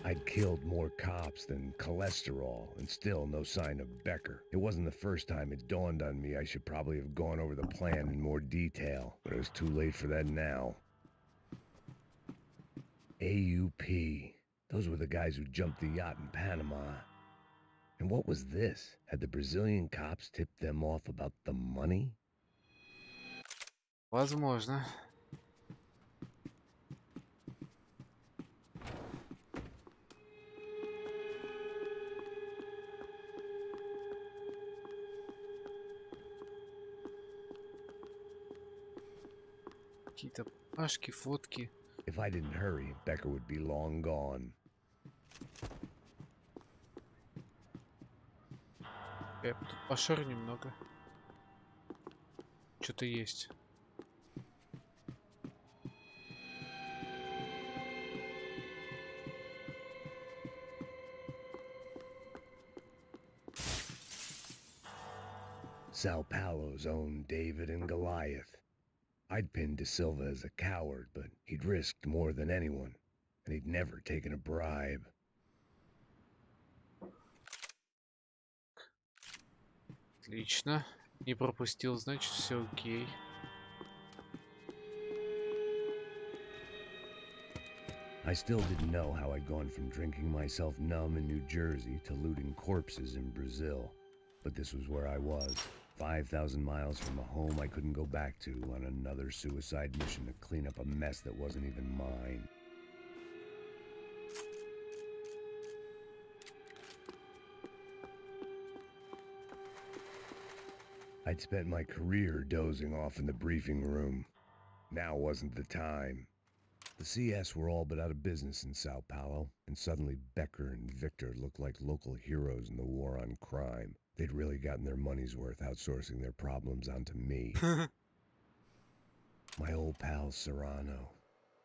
I'd killed more cops than cholesterol, and still no sign of Becker. It wasn't the first time it dawned on me I should probably have gone over the plan in more detail, but it was too late for that now. AUP. Those were the guys who jumped the yacht in Panama. And what was this? Had the Brazilian cops tipped them off about the money? Возможно. Какие-то пашки, фотки. If I didn't hurry, Becker would be long gone. Тут пошарю немного. Что-то есть. Sao Paulo's own David and Goliath. I'd pinned De Silva as a coward, but he'd risked more than anyone, and he'd never taken a bribe. Отлично. Не пропустил, значит, все окей. I still didn't know how I'd gone from drinking myself numb in New Jersey to looting corpses in Brazil. But this was where I was, 5,000 miles from a home I couldn't go back to, on another suicide mission to clean up a mess that wasn't even mine. I'd spent my career dozing off in the briefing room. Now wasn't the time. The CS were all but out of business in Sao Paulo, and suddenly Becker and Victor looked like local heroes in the war on crime. They'd really gotten their money's worth outsourcing their problems onto me. My old pal Serrano.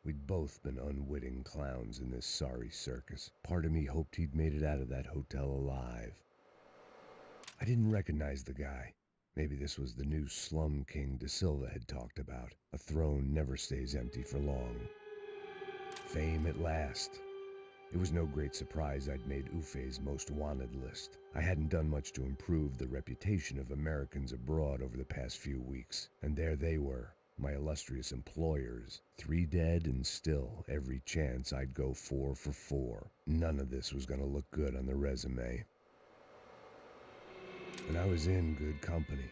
We'd both been unwitting clowns in this sorry circus. Part of me hoped he'd made it out of that hotel alive. I didn't recognize the guy. Maybe this was the new slum king De Silva had talked about. A throne never stays empty for long. Fame at last. It was no great surprise I'd made Ufe's most wanted list. I hadn't done much to improve the reputation of Americans abroad over the past few weeks, and there they were, my illustrious employers, 3 dead and still every chance I'd go 4 for 4. None of this was gonna look good on the resume. But I was in good company.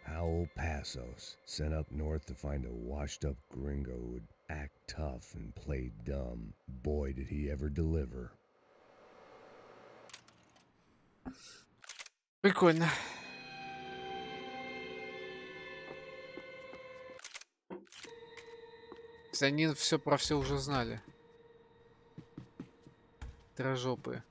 Howell Passos, sent up north to find a washed-up gringo who'd act tough and play dumb. Boy, did he ever deliver. Прикольно. Они все про все уже знали. Трожопые.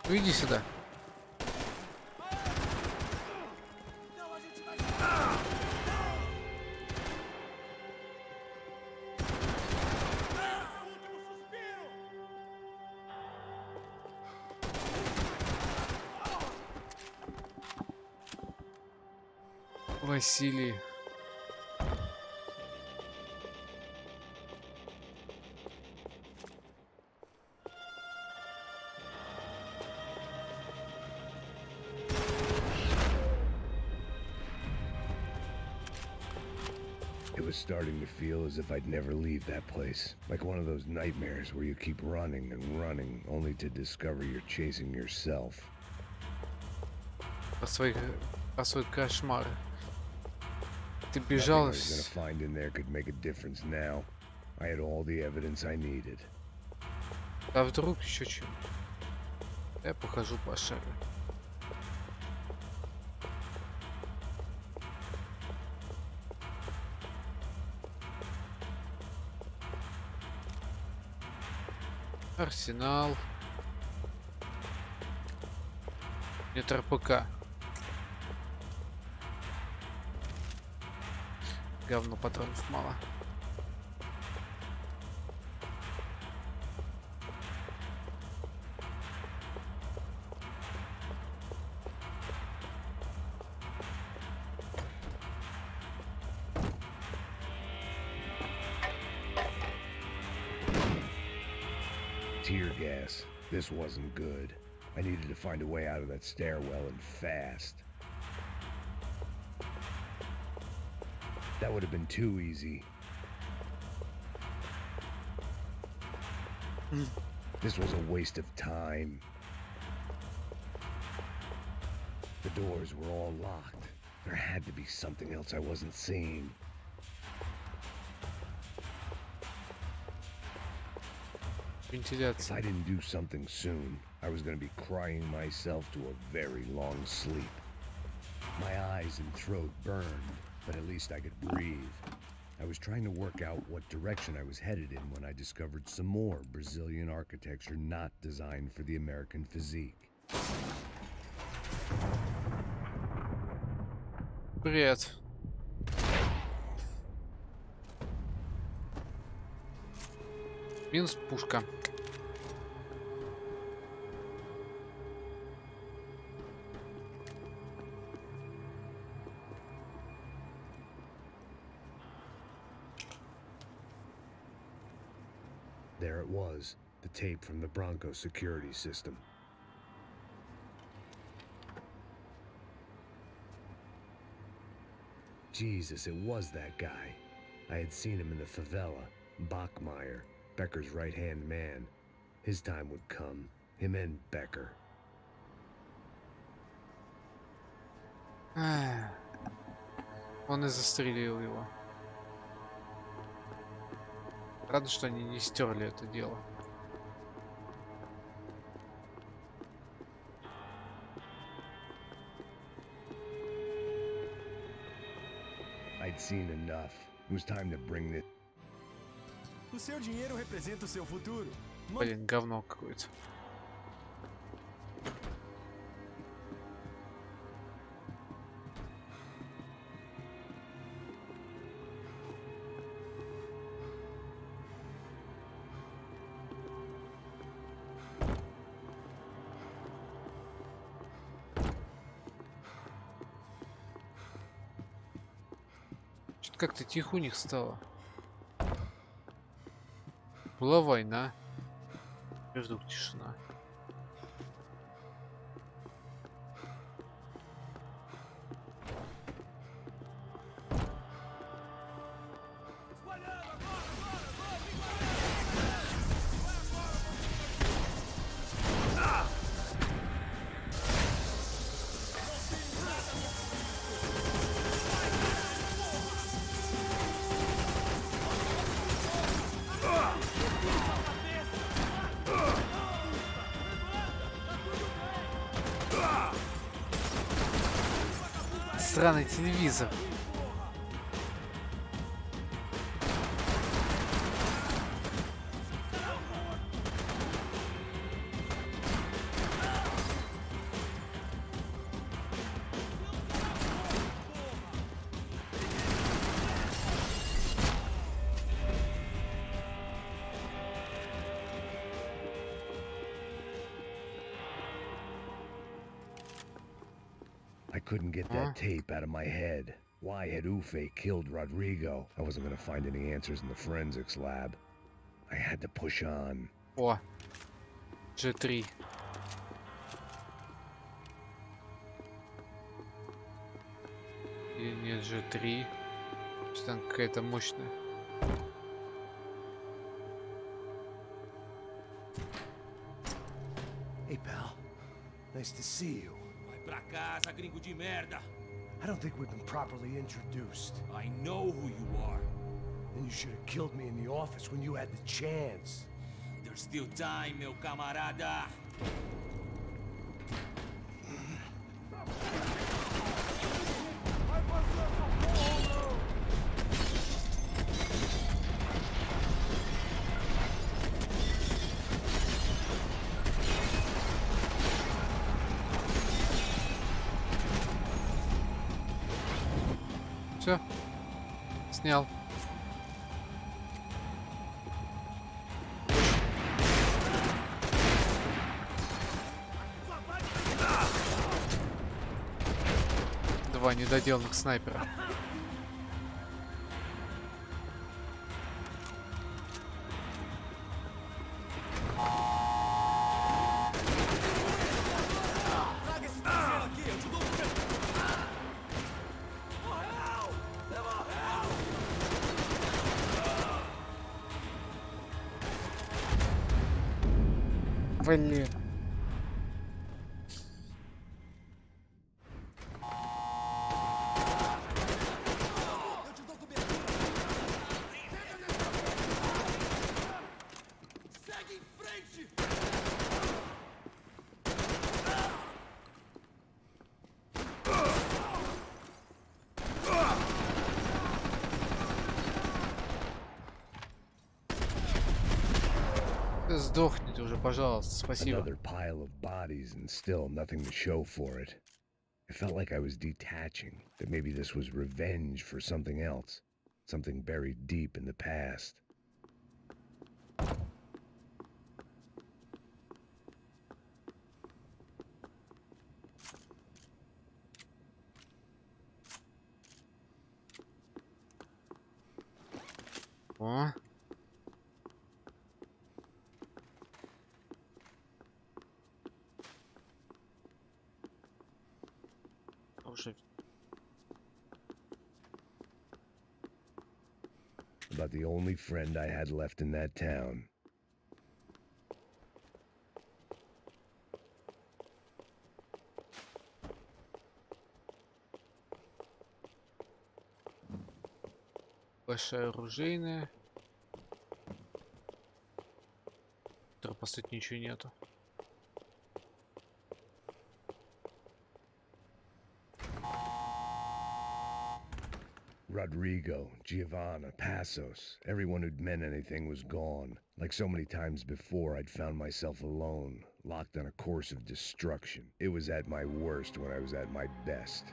Ну иди сюда. Василий. It was starting to feel as if I'd never leave that place. Like one of those nightmares where you keep running and running, only to discover you're chasing yourself. Про свой кошмар. Ты бежал. Nothing I was gonna find in there could make a difference now. I had all the evidence I needed. А вдруг еще что? Я похожу по шагу. Арсенал. Нет РПК. Говно, патронов мало. Tear gas. This wasn't good. I needed to find a way out of that stairwell and fast. That would have been too easy. This was a waste of time. The doors were all locked. There had to be something else I wasn't seeing. If I didn't do something soon, I was going to be crying myself to a very long sleep. My eyes and throat burned, but at least I could breathe. I was trying to work out what direction I was headed in when I discovered some more Brazilian architecture not designed for the American physique. Привет. Минус пушка. There it was, the tape from the Bronco security system. Jesus, it was that guy. I had seen him in the favela, Bachmeyer, Becker's right-hand man. His time would come, him and Becker. Он и застрелил его. Рад, что они не стерли это дело. I'd seen enough. It was time to bring this. O seu dinheiro representa o seu futuro. Блин, говно какое-то. Что-то как-то тихо у них стало. Была война. И вдруг тишина. Сраный телевизор. I couldn't get that tape out of my head. Why had Ufe killed Rodrigo? I wasn't gonna find any answers in the forensics lab. I had to push on. О, G3. Или нет, G3. Что там какая-то мощная. Hey, pal. Nice to see you. Pra casa, gringo de merda. I don't think we've been properly introduced. I know who you are. Then you should have killed me in the office when you had the chance. There's still time, meu camarada. Все. Снял. Два недоделанных снайпера. Блин. Сдохни ты уже, пожалуйста, спасибо. Another pile of bodies and still nothing to show for it. It felt like I was detaching, that maybe this was revenge for something else, something buried deep in the past. О. Уже. About the only friend I had left in that town. Большая оружейная. Тут, по сути, ничего нету. Rodrigo, Giovanna, Passos, everyone who'd meant anything was gone. Like so many times before, I'd found myself alone, locked on a course of destruction. It was at my worst when I was at my best.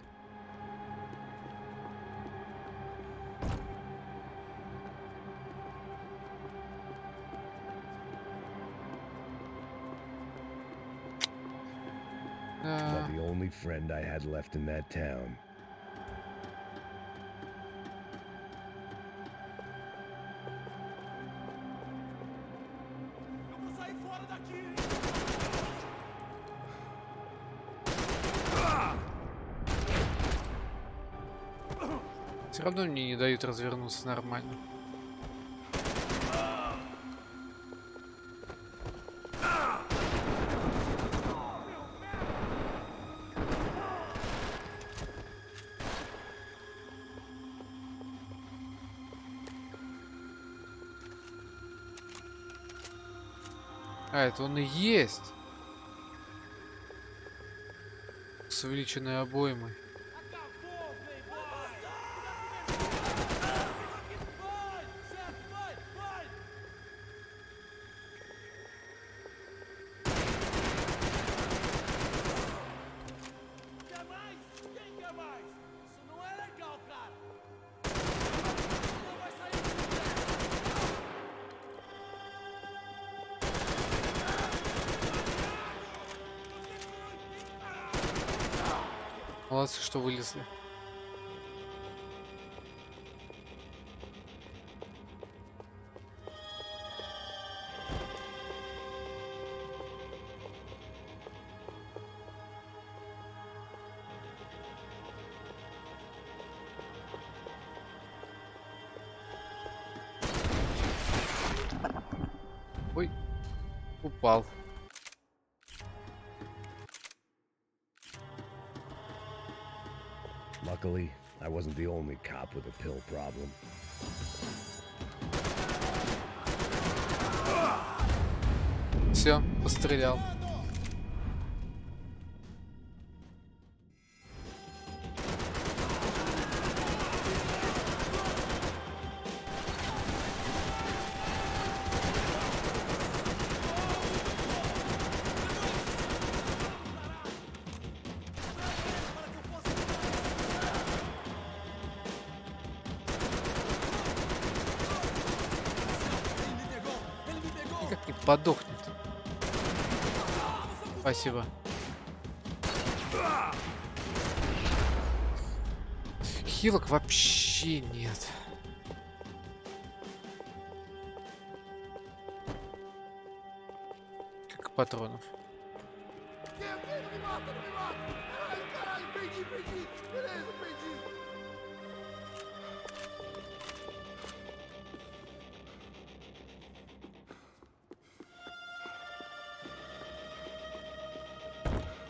But the only friend I had left in that town. Все равно мне не дают развернуться нормально. А, это он и есть. С увеличенной обоймой. Молодцы, что вылезли. Ой, упал. Luckily, I wasn't the only cop with a pill problem. Все, пострелял. Никак не подохнет. Спасибо. Хилок вообще нет. Как и патронов.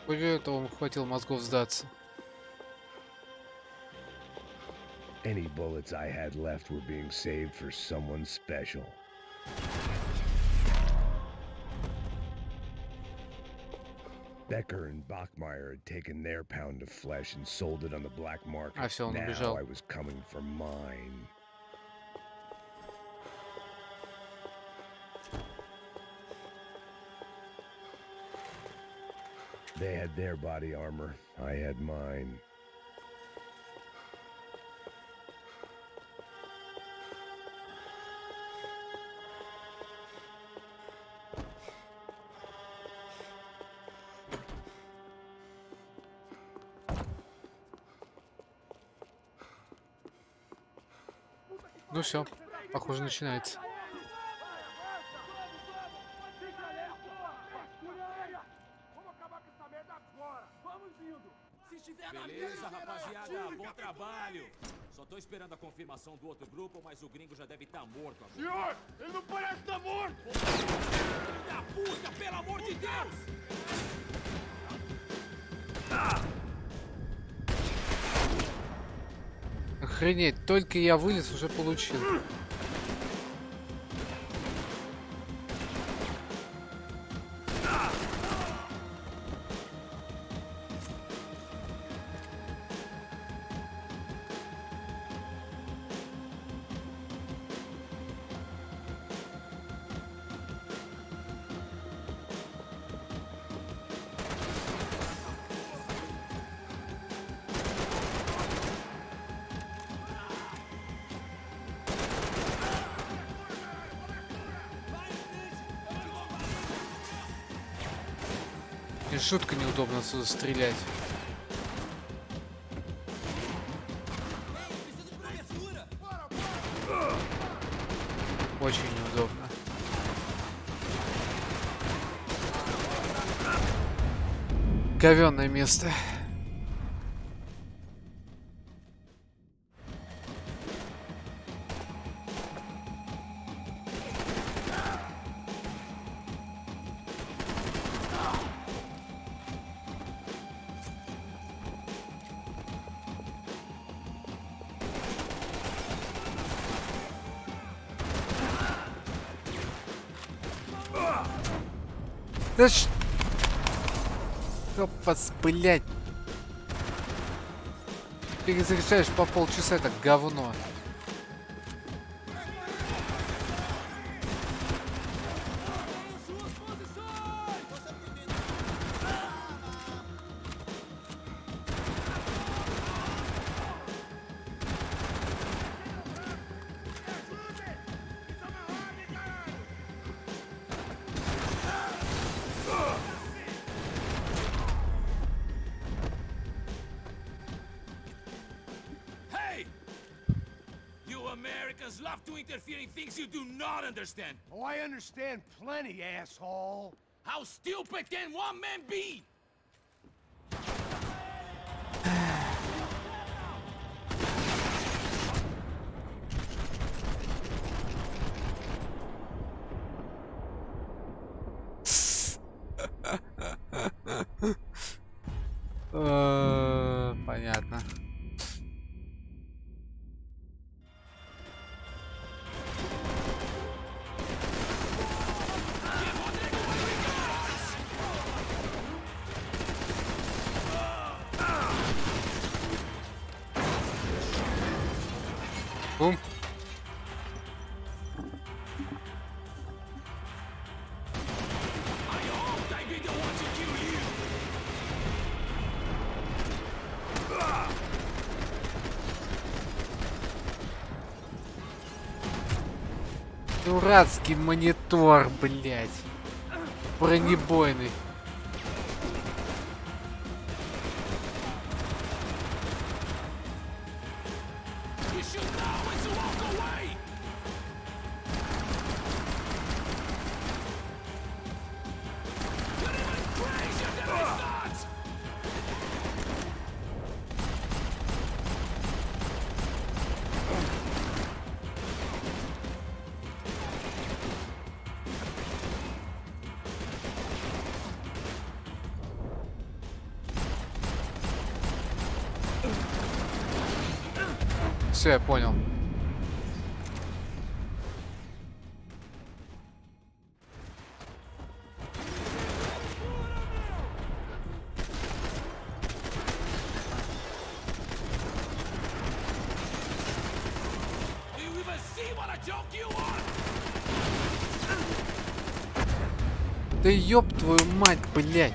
Более этого, ему хватило мозгов сдаться. Any bullets I had left were being saved for someone special. Becker and Bachmeyer had taken their pound of flesh and sold it on the black market. А все, он Now убежал. I was coming for mine. They had their body armor. I had mine. Ну все, похоже, начинается. Beleza, rapaziada, bom trabalho. Só tô esperando a confirmação do outro grupo, mas o gringo já deve estar morto agora. Senhor, ele não parece estar morto! Filho da puta, pelo amor de Deus! Охренеть, только я вылез, уже получил. И шутка неудобно отсюда стрелять. Очень неудобно. Говёное место. Да ш... Вас, блядь. Перезаряжаешь по полчаса, это говно. Love to interfere in things you do not understand. Oh, I understand plenty, asshole. How stupid can one man be? Понятно. Бум. Дурацкий монитор, блядь. Бронебойный. Все, я понял. Да ёб твою мать, блядь.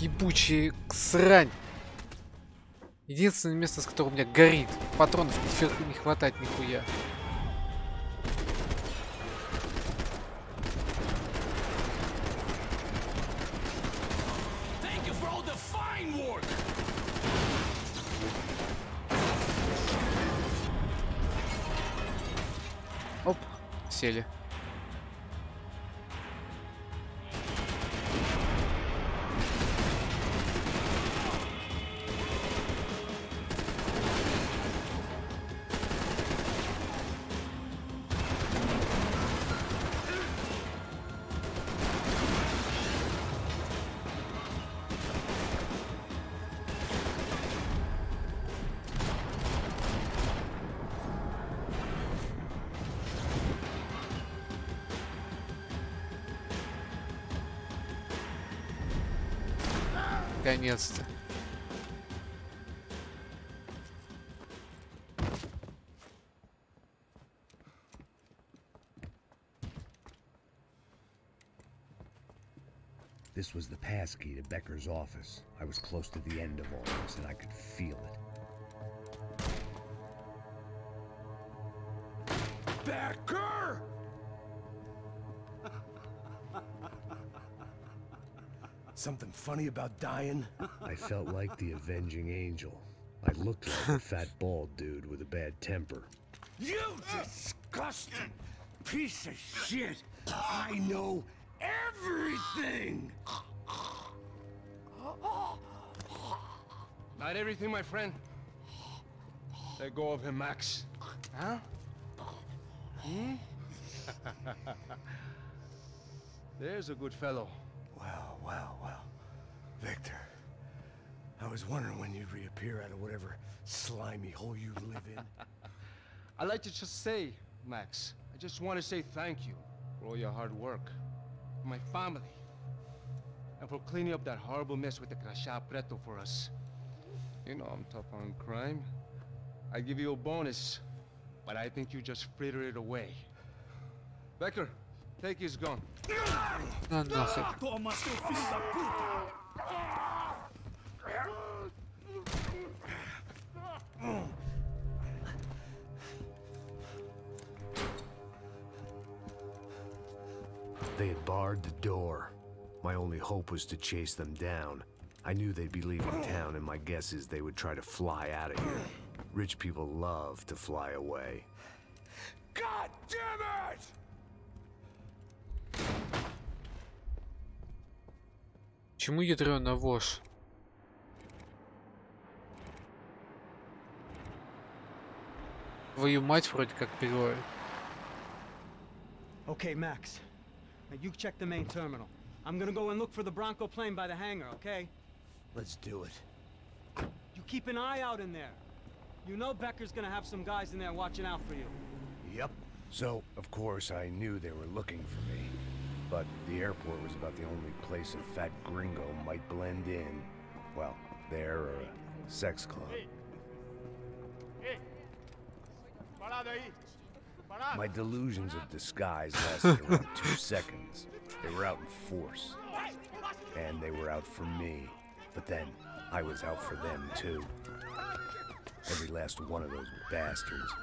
Ебучая срань. Единственное место, с которого у меня горит. Патронов не хватает нихуя. Оп, сели. Наконец-то. This was the passkey to Becker's office. I was close to the end of all this, and I could feel it. Becker! Something funny about dying? I felt like the avenging angel. I looked like a fat bald dude with a bad temper. You disgusting piece of shit! I know everything! Not everything, my friend. Let go of him, Max. Huh? Hmm? There's a good fellow. Well. Victor, I was wondering when you'd reappear out of whatever slimy hole you live in. I'd like to just say, Max, I just want to say thank you for all your hard work, for my family, and for cleaning up that horrible mess with the Crachá Preto for us. You know I'm tough on crime. I give you a bonus, but I think you just fritter it away. Becker, take his gun. На нахуй. Toma, seu filho da puta! They had barred the door. My only hope was to chase them down. I knew they'd be leaving town, and my guess is they would try to fly out of here. Rich people love to fly away. God damn it! Чему ядрёна вошь? Твою мать вроде как переводит. Okay, Max. Now you check the main terminal. I'm gonna go and look for the Bronco plane by the hangar, okay? Let's do it. You keep an eye out in there. You know Becker's gonna have some guys in there watching out for you. Yep. So, of course, I knew they were looking for me. But the airport was about the only place a fat gringo might blend in. Well, there or a sex club. My delusions of disguise lasted around 2 seconds. They were out in force. And they were out for me. But then, I was out for them too. Every last one of those bastards.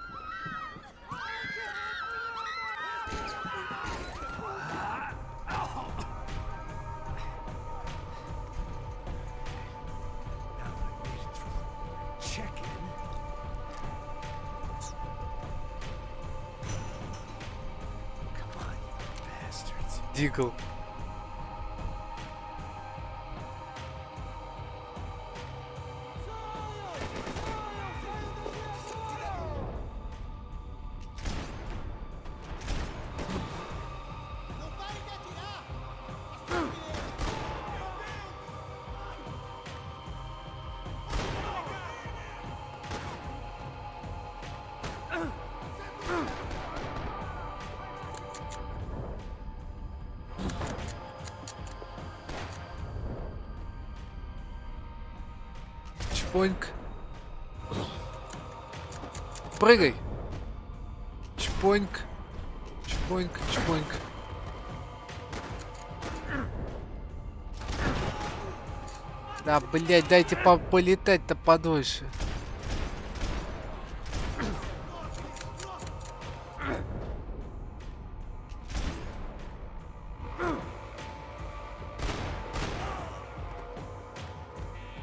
Дигл. Чпоньк. Прыгай. Чпоньк. Чпоньк, чпоньк. Да, блядь, дайте полетать-то подольше.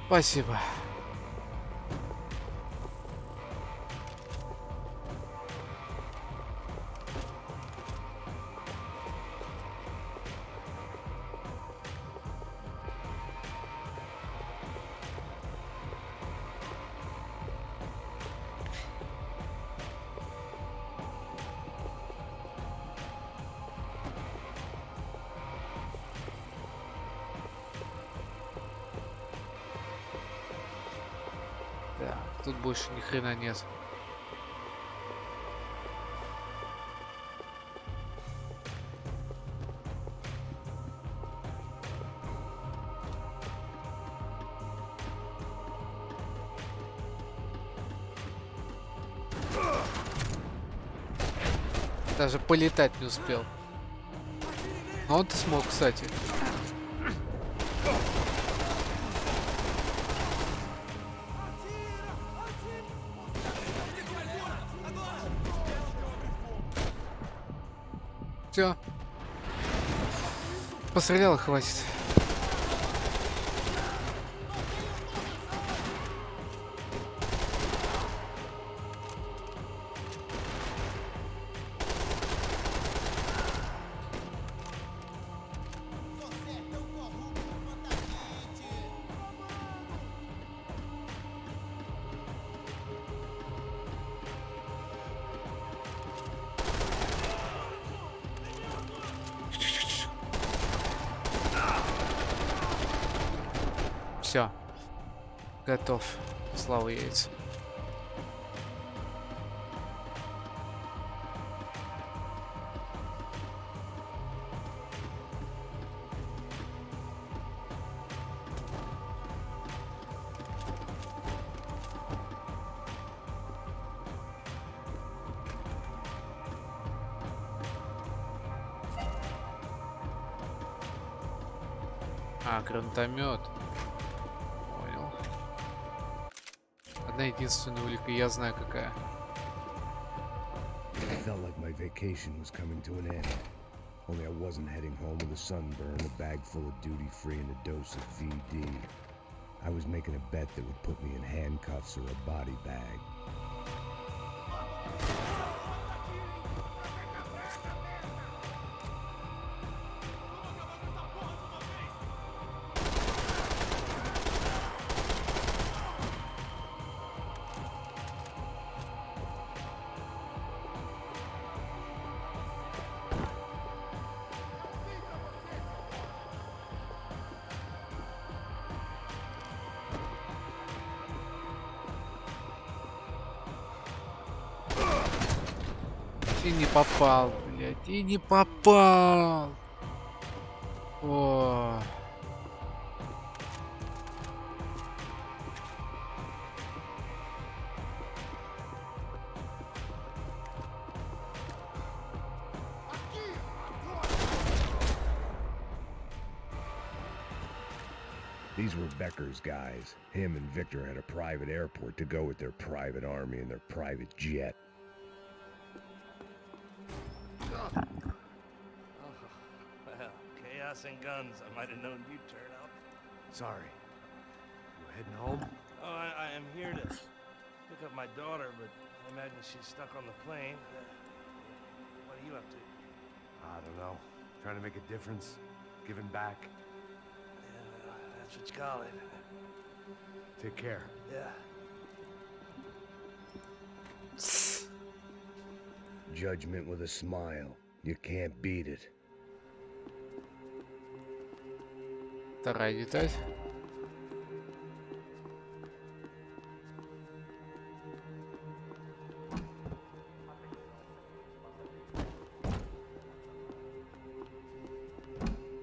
Спасибо. Да, тут больше ни хрена нет. Даже полетать не успел. Но он-то смог, кстати. Все. Пострелял и хватит. Все. Готов. Слава яйца. А, гранатомет. Понял. Одна единственная улика, я знаю какая. I felt like my vacation was coming to an end. Only I wasn't heading home with a sunburn, a bag full of duty-free, and a dose of VD. I was making a bet that would put me in handcuffs or a body bag. И не попал, блядь, и не попал. О. These were Becker's guys. Him and Victor had a private airport to go with their private army and their private jet. Well, chaos and guns. I might have known you'd turn up. Sorry. You heading home? Oh, I am here to pick up my daughter, but I imagine she's stuck on the plane. What are you up to? I don't know. Trying to make a difference. Giving back. Yeah, that's what you call it. Take care. Yeah. Judgment with a smile. You can't beat it. Вторая деталь.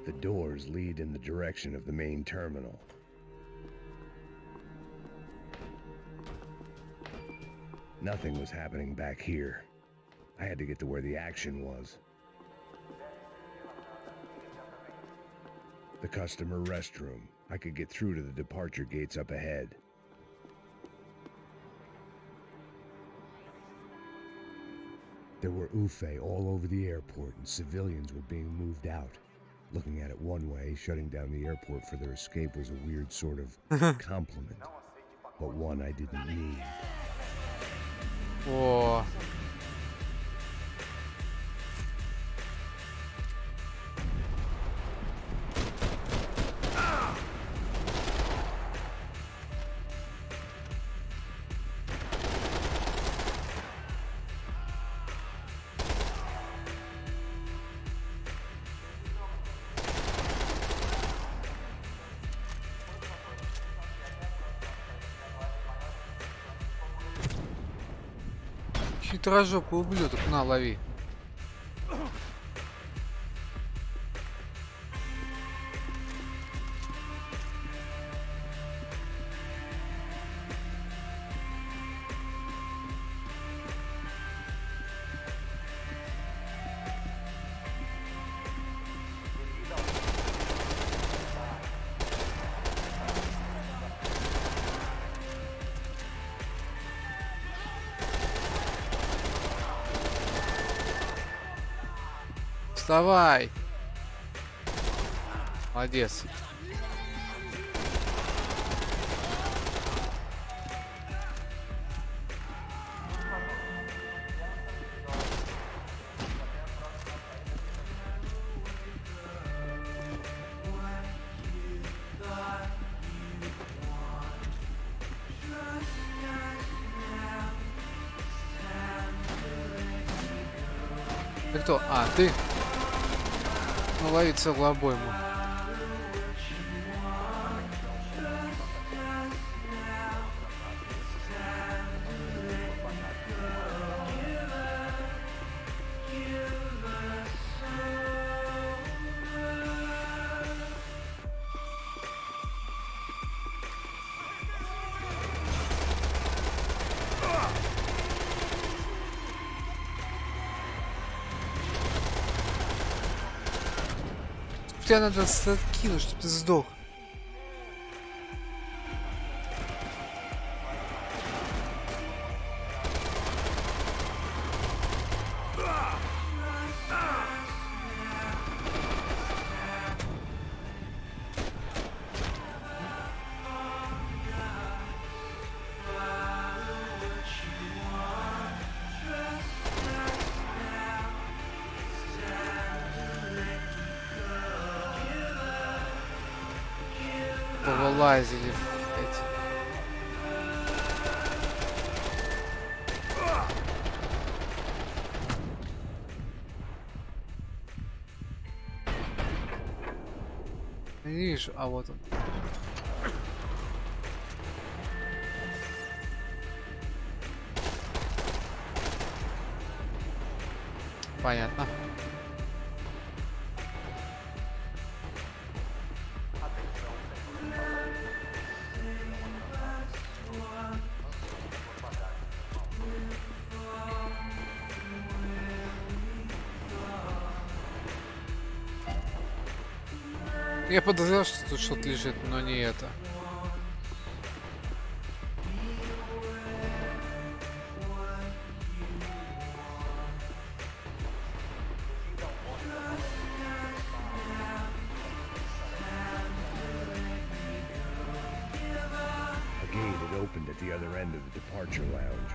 The doors lead in the direction of the main terminal. Nothing was happening back here. I had to get to where the action was. The customer restroom. I could get through to the departure gates up ahead. There were UFE all over the airport, and civilians were being moved out. Looking at it one way, shutting down the airport for their escape was a weird sort of compliment, but one I didn't need. О. Хитрожопый ублюдок, на, лови. Вставай! Молодец. Ты кто? А, ты? Ну, лови целую обойму. Тебя надо кинуть, чтобы ты сдох. Повылазили, блядь. Не вижу, а вот он. Понятно. Я подозревал, что тут что-то лежит, но не это. A gate had opened at the other end of the departure lounge.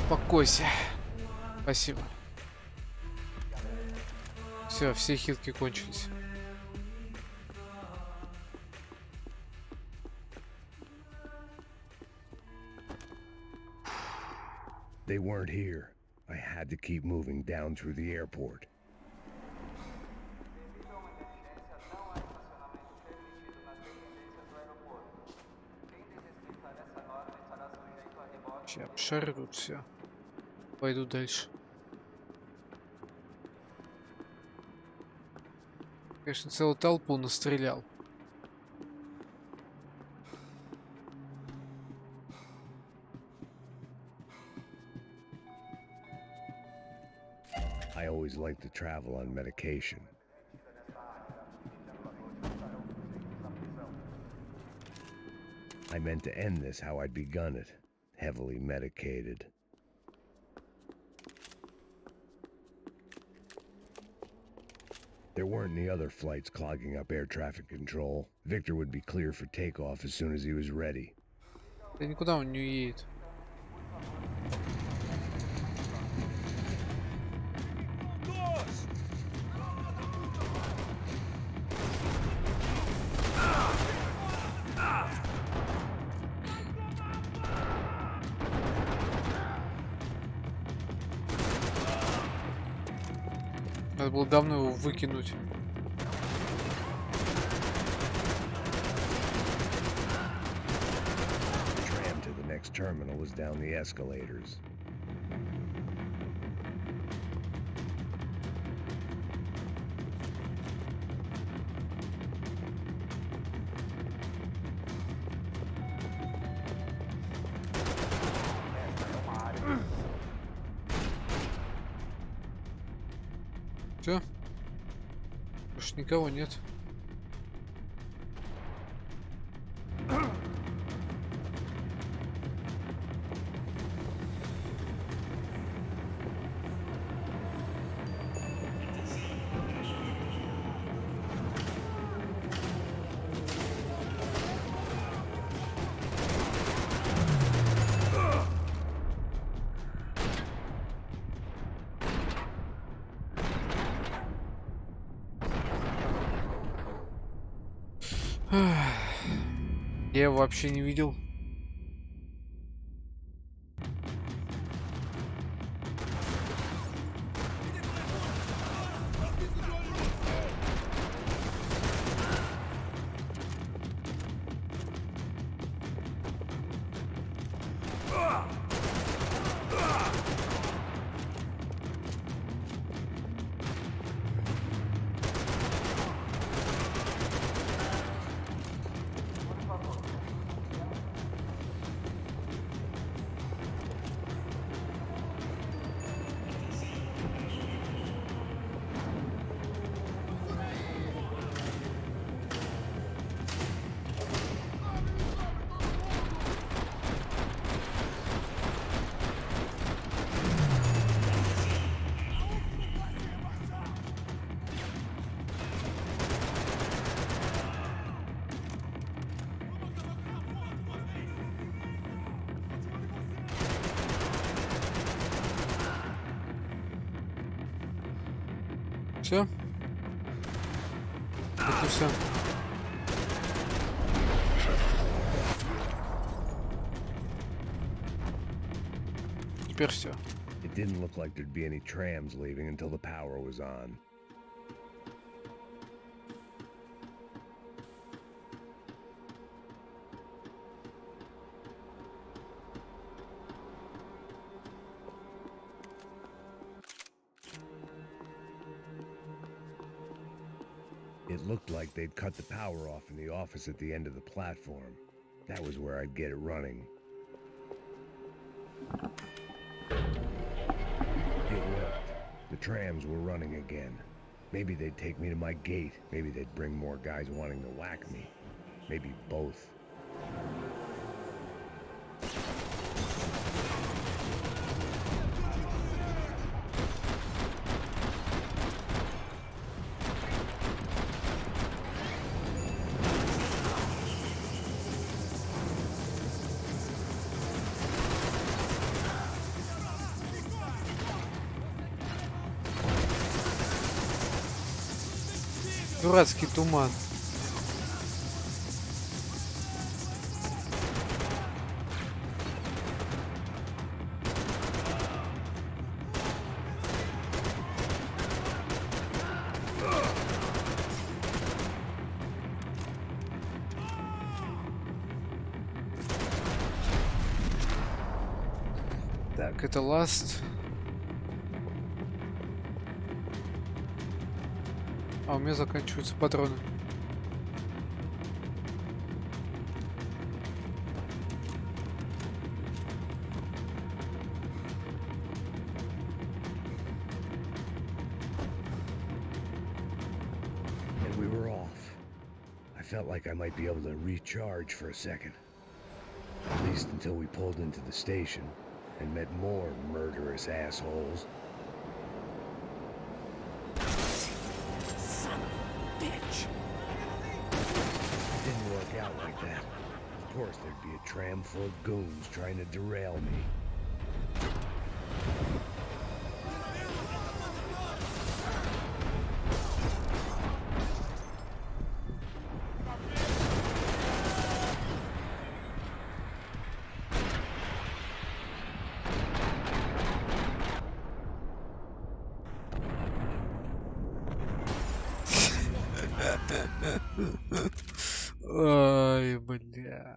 Успокойся. Спасибо. Все, все хитки кончились. They weren't here. I had to keep moving down through the airport. Я обшарю тут все. Пойду дальше. Конечно, целую толпу настрелял. I always liked to travel on medication. I meant to end this how I'd begun it, heavily medicated. There weren't any other flights clogging up air traffic control. Victor would be clear for takeoff as soon as he was ready. Да никуда он не уедет. Надо было давно его выкинуть. The tram to the next terminal was down the escalators. Все? Больше никого нет. Я его вообще не видел. Все? Это все. Теперь все. It didn't look like there'd be any trams leaving until the power was on. It looked like they'd cut the power off in the office at the end of the platform. That was where I'd get it running. It worked. The trams were running again. Maybe they'd take me to my gate. Maybe they'd bring more guys wanting to whack me. Maybe both. Дурацкий туман. Так, это last. А у меня заканчиваются патроны. And we were off. I felt like I might be able to recharge for a second. At least until we pulled into the station and met more murderous assholes. Son of a bitch! It didn't work out like that. Of course there'd be a tram full of goons trying to derail me. Ой, бля.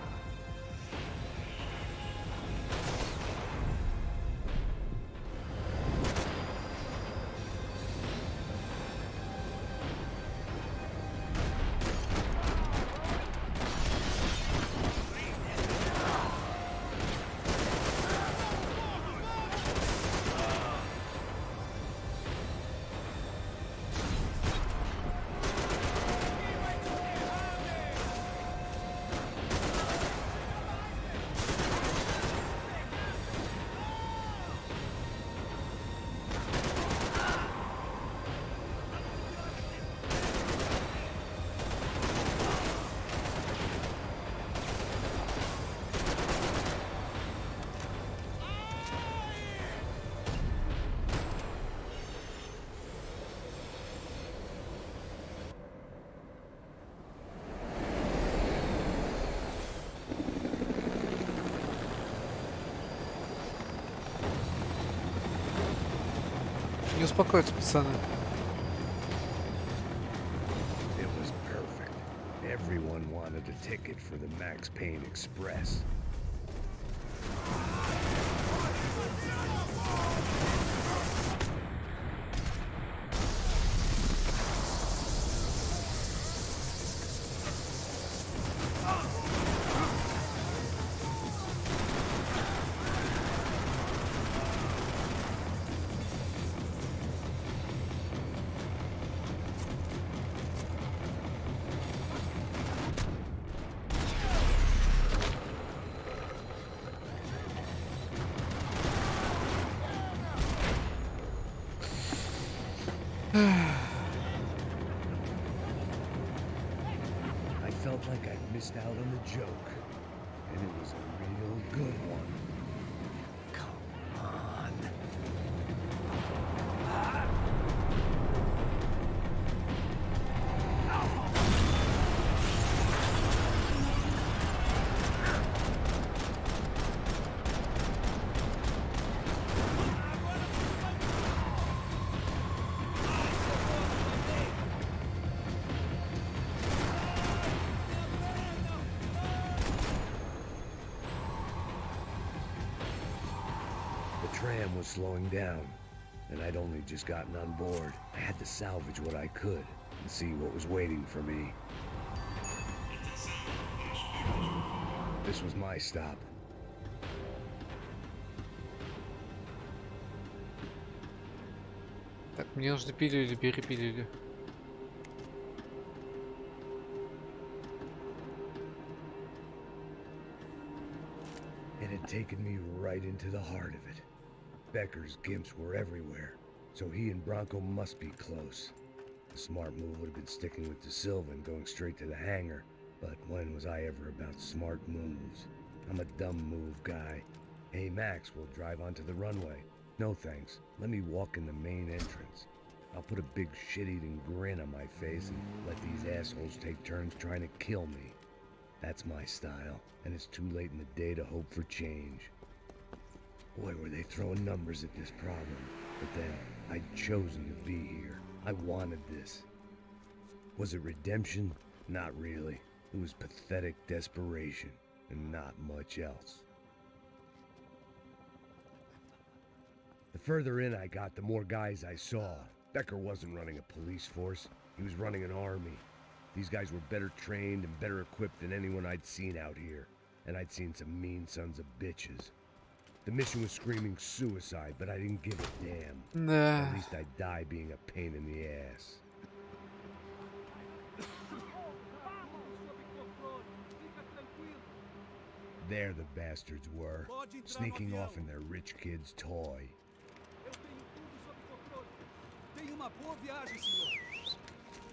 Не успокойтесь, пацаны. It was perfect. Everyone wanted a ticket for the Max Payne Express. I felt like I'd missed out on the joke, and it was a real good one. Come on. The tram was slowing down, and I'd only just gotten on board. I had to salvage what I could and see what was waiting for me. This was my stop. Так, мне нужно пилюли, бери пилюли. It had taken me right into the heart of it. Becker's gimps were everywhere, so he and Bronco must be close. The smart move would have been sticking with De Silva and going straight to the hangar, but when was I ever about smart moves? I'm a dumb move guy. Hey Max, we'll drive onto the runway. No thanks, let me walk in the main entrance. I'll put a big shit-eating grin on my face and let these assholes take turns trying to kill me. That's my style, and it's too late in the day to hope for change. Boy, were they throwing numbers at this problem. But then, I'd chosen to be here. I wanted this. Was it redemption? Not really. It was pathetic desperation, and not much else. further in I got, the more guys I saw. Becker wasn't running a police force. He was running an army. These guys were better trained and better equipped than anyone I'd seen out here. And I'd seen some mean sons of bitches. The mission was screaming suicide, but I didn't give a damn. At least I'd die being a pain in the ass. There the bastards were, sneaking off in their rich kid's toy.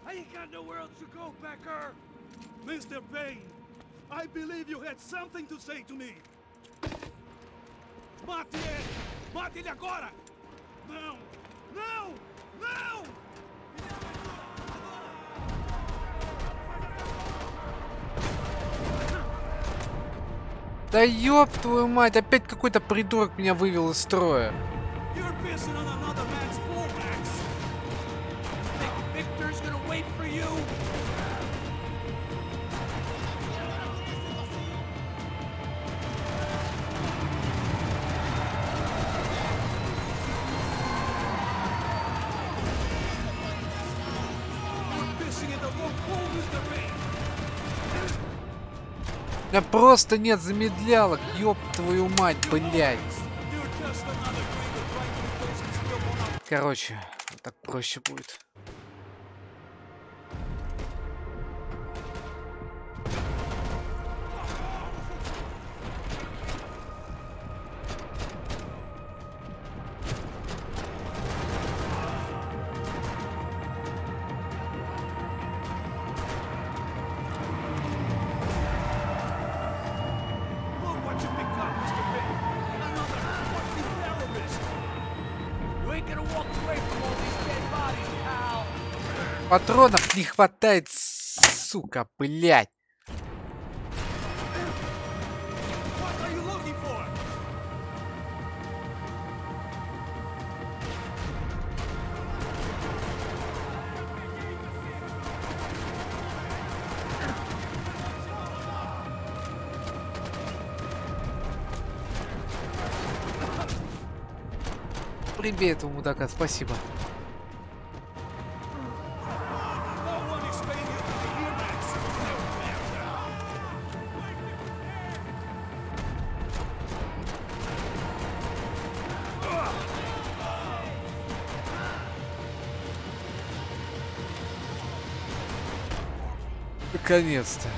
I ain't got nowhere else to go, Becker! Mr. Payne, I believe you had something to say to me. Mate ele! Mate ele agora! Não! Não! Não! Да ёб твою мать, опять какой-то придурок меня вывел из строя. Да просто нет замедлялок, ёб твою мать, блядь. Короче, так проще будет. Патронов не хватает, сука, блядь. Прибей этого мудака, спасибо. Наконец-то.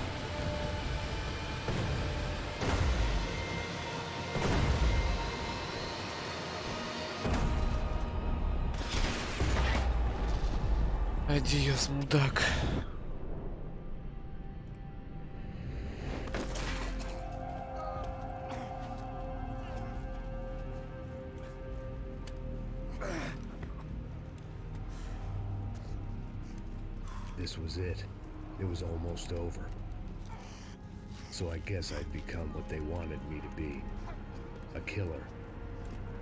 Адиос, мудак. This was it. It was almost over. So I guess I'd become what they wanted me to be. A killer.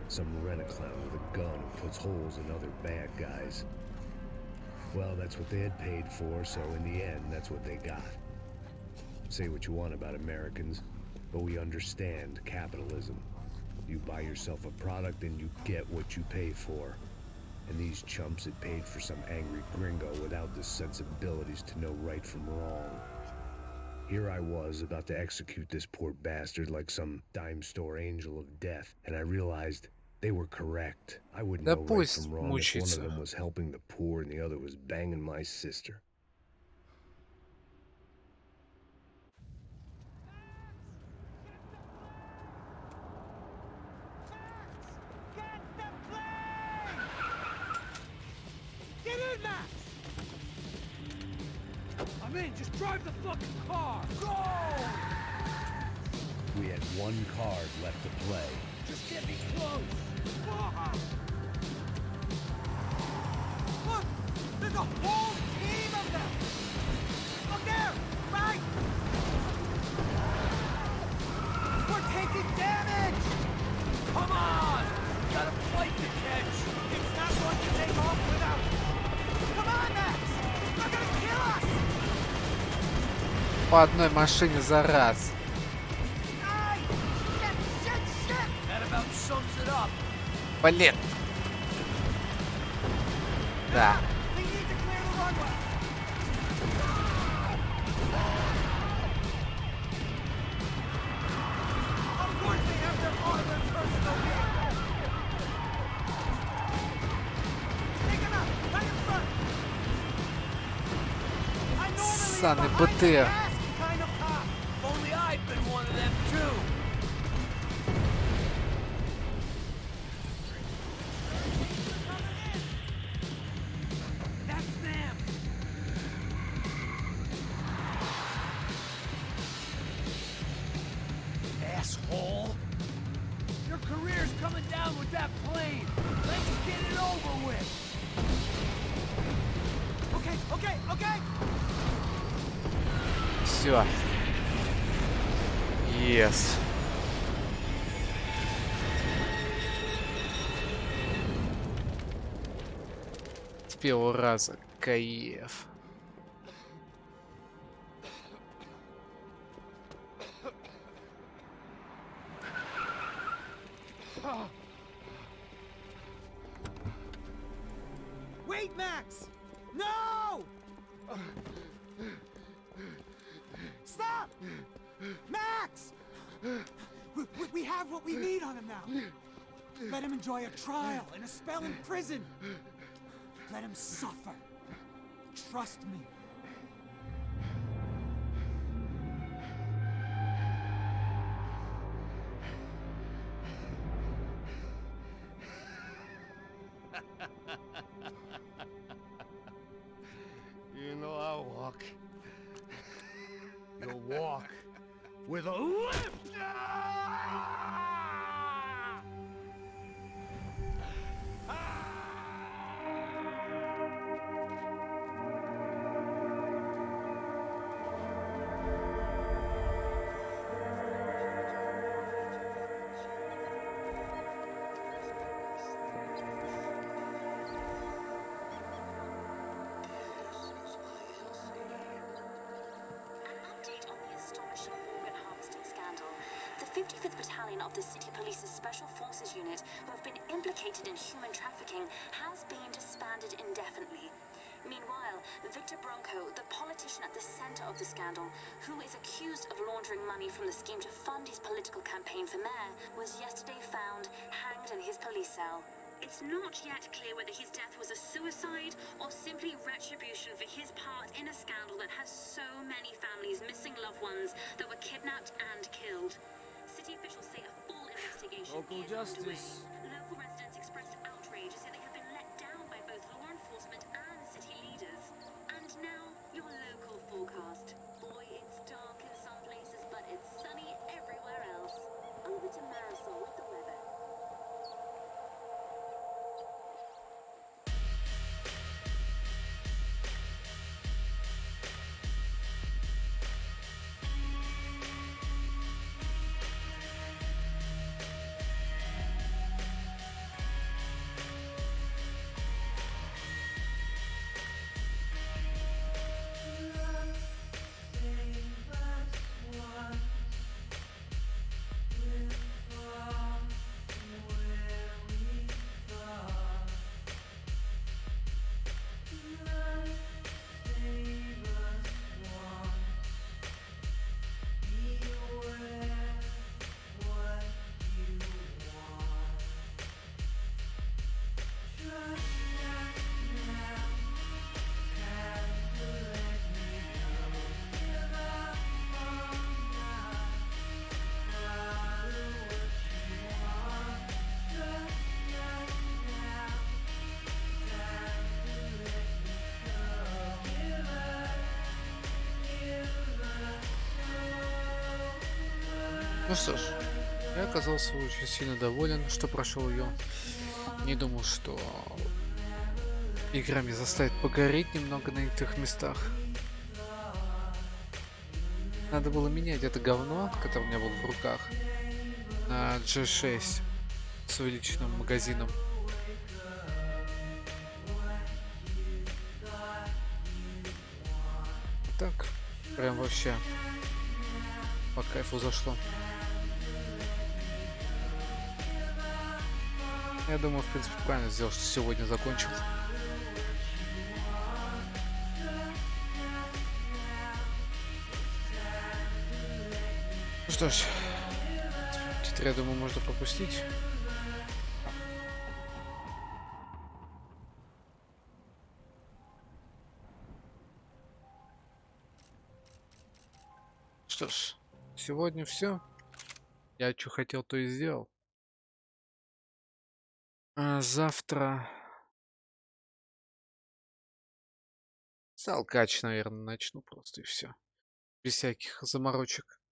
Some rent-a-clown with a gun who puts holes in other bad guys. Well, that's what they had paid for, so in the end, that's what they got. Say what you want about Americans, but we understand capitalism. You buy yourself a product and you get what you pay for. And these chumps had paid for some angry gringo without the sensibilities to know right from wrong. Here I was, about to execute this poor bastard like some dime store angel of death, and I realized they were correct. I wouldn't know right from wrong if one of them was helping the poor and the other was banging my sister. Just drive the fucking car! Go! We had one card left to play. Just get me close! Look! There's a whole team of them! Look there! Right! We're taking damage! Come on! We got a flight to catch! It's not going to take off without... Come on, Max! They're gonna kill us! По одной машине за раз. Блин. Да. Ссаный БТР. Asshole! Your career's coming down with that plane. Let's get it over with. Okay. Все. Yes. С первого раза. Кайф. Wait, Max! No! Stop! Max! We have what we need on him now. Let him enjoy a trial and a spell in prison. Let him suffer. Trust me. You know I'll walk. You'll walk with a limp! The 55th Battalion of the City Police's Special Forces Unit, who have been implicated in human trafficking, has been disbanded indefinitely. Meanwhile, Victor Bronco, the politician at the center of the scandal, who is accused of laundering money from the scheme to fund his political campaign for mayor, was yesterday found hanged in his police cell. It's not yet clear whether his death was a suicide or simply retribution for his part in a scandal that has so many families missing loved ones that were kidnapped and killed. City officials say a full investigation Local is justice. underway. Local residents expressed outrage, saying they have been let down by both law enforcement and city leaders. And now, your local forecast. Boy, it's dark in some places, but it's sunny everywhere else. Over to Marisol with the weather. Ну что ж, я оказался очень сильно доволен, что прошел ее. Не думал, что игра меня заставит погореть немного на некоторых местах. Надо было менять это говно, которое у меня было в руках, на G6 с увеличенным магазином. Так, прям вообще по кайфу зашло. Я думаю, в принципе, правильно сделал, что сегодня закончил. Ну что ж, тетрадь, я думаю, можно пропустить. Что ж, сегодня все. Я что хотел, то и сделал. А завтра с алкач, наверное, начну просто и все. Без всяких заморочек.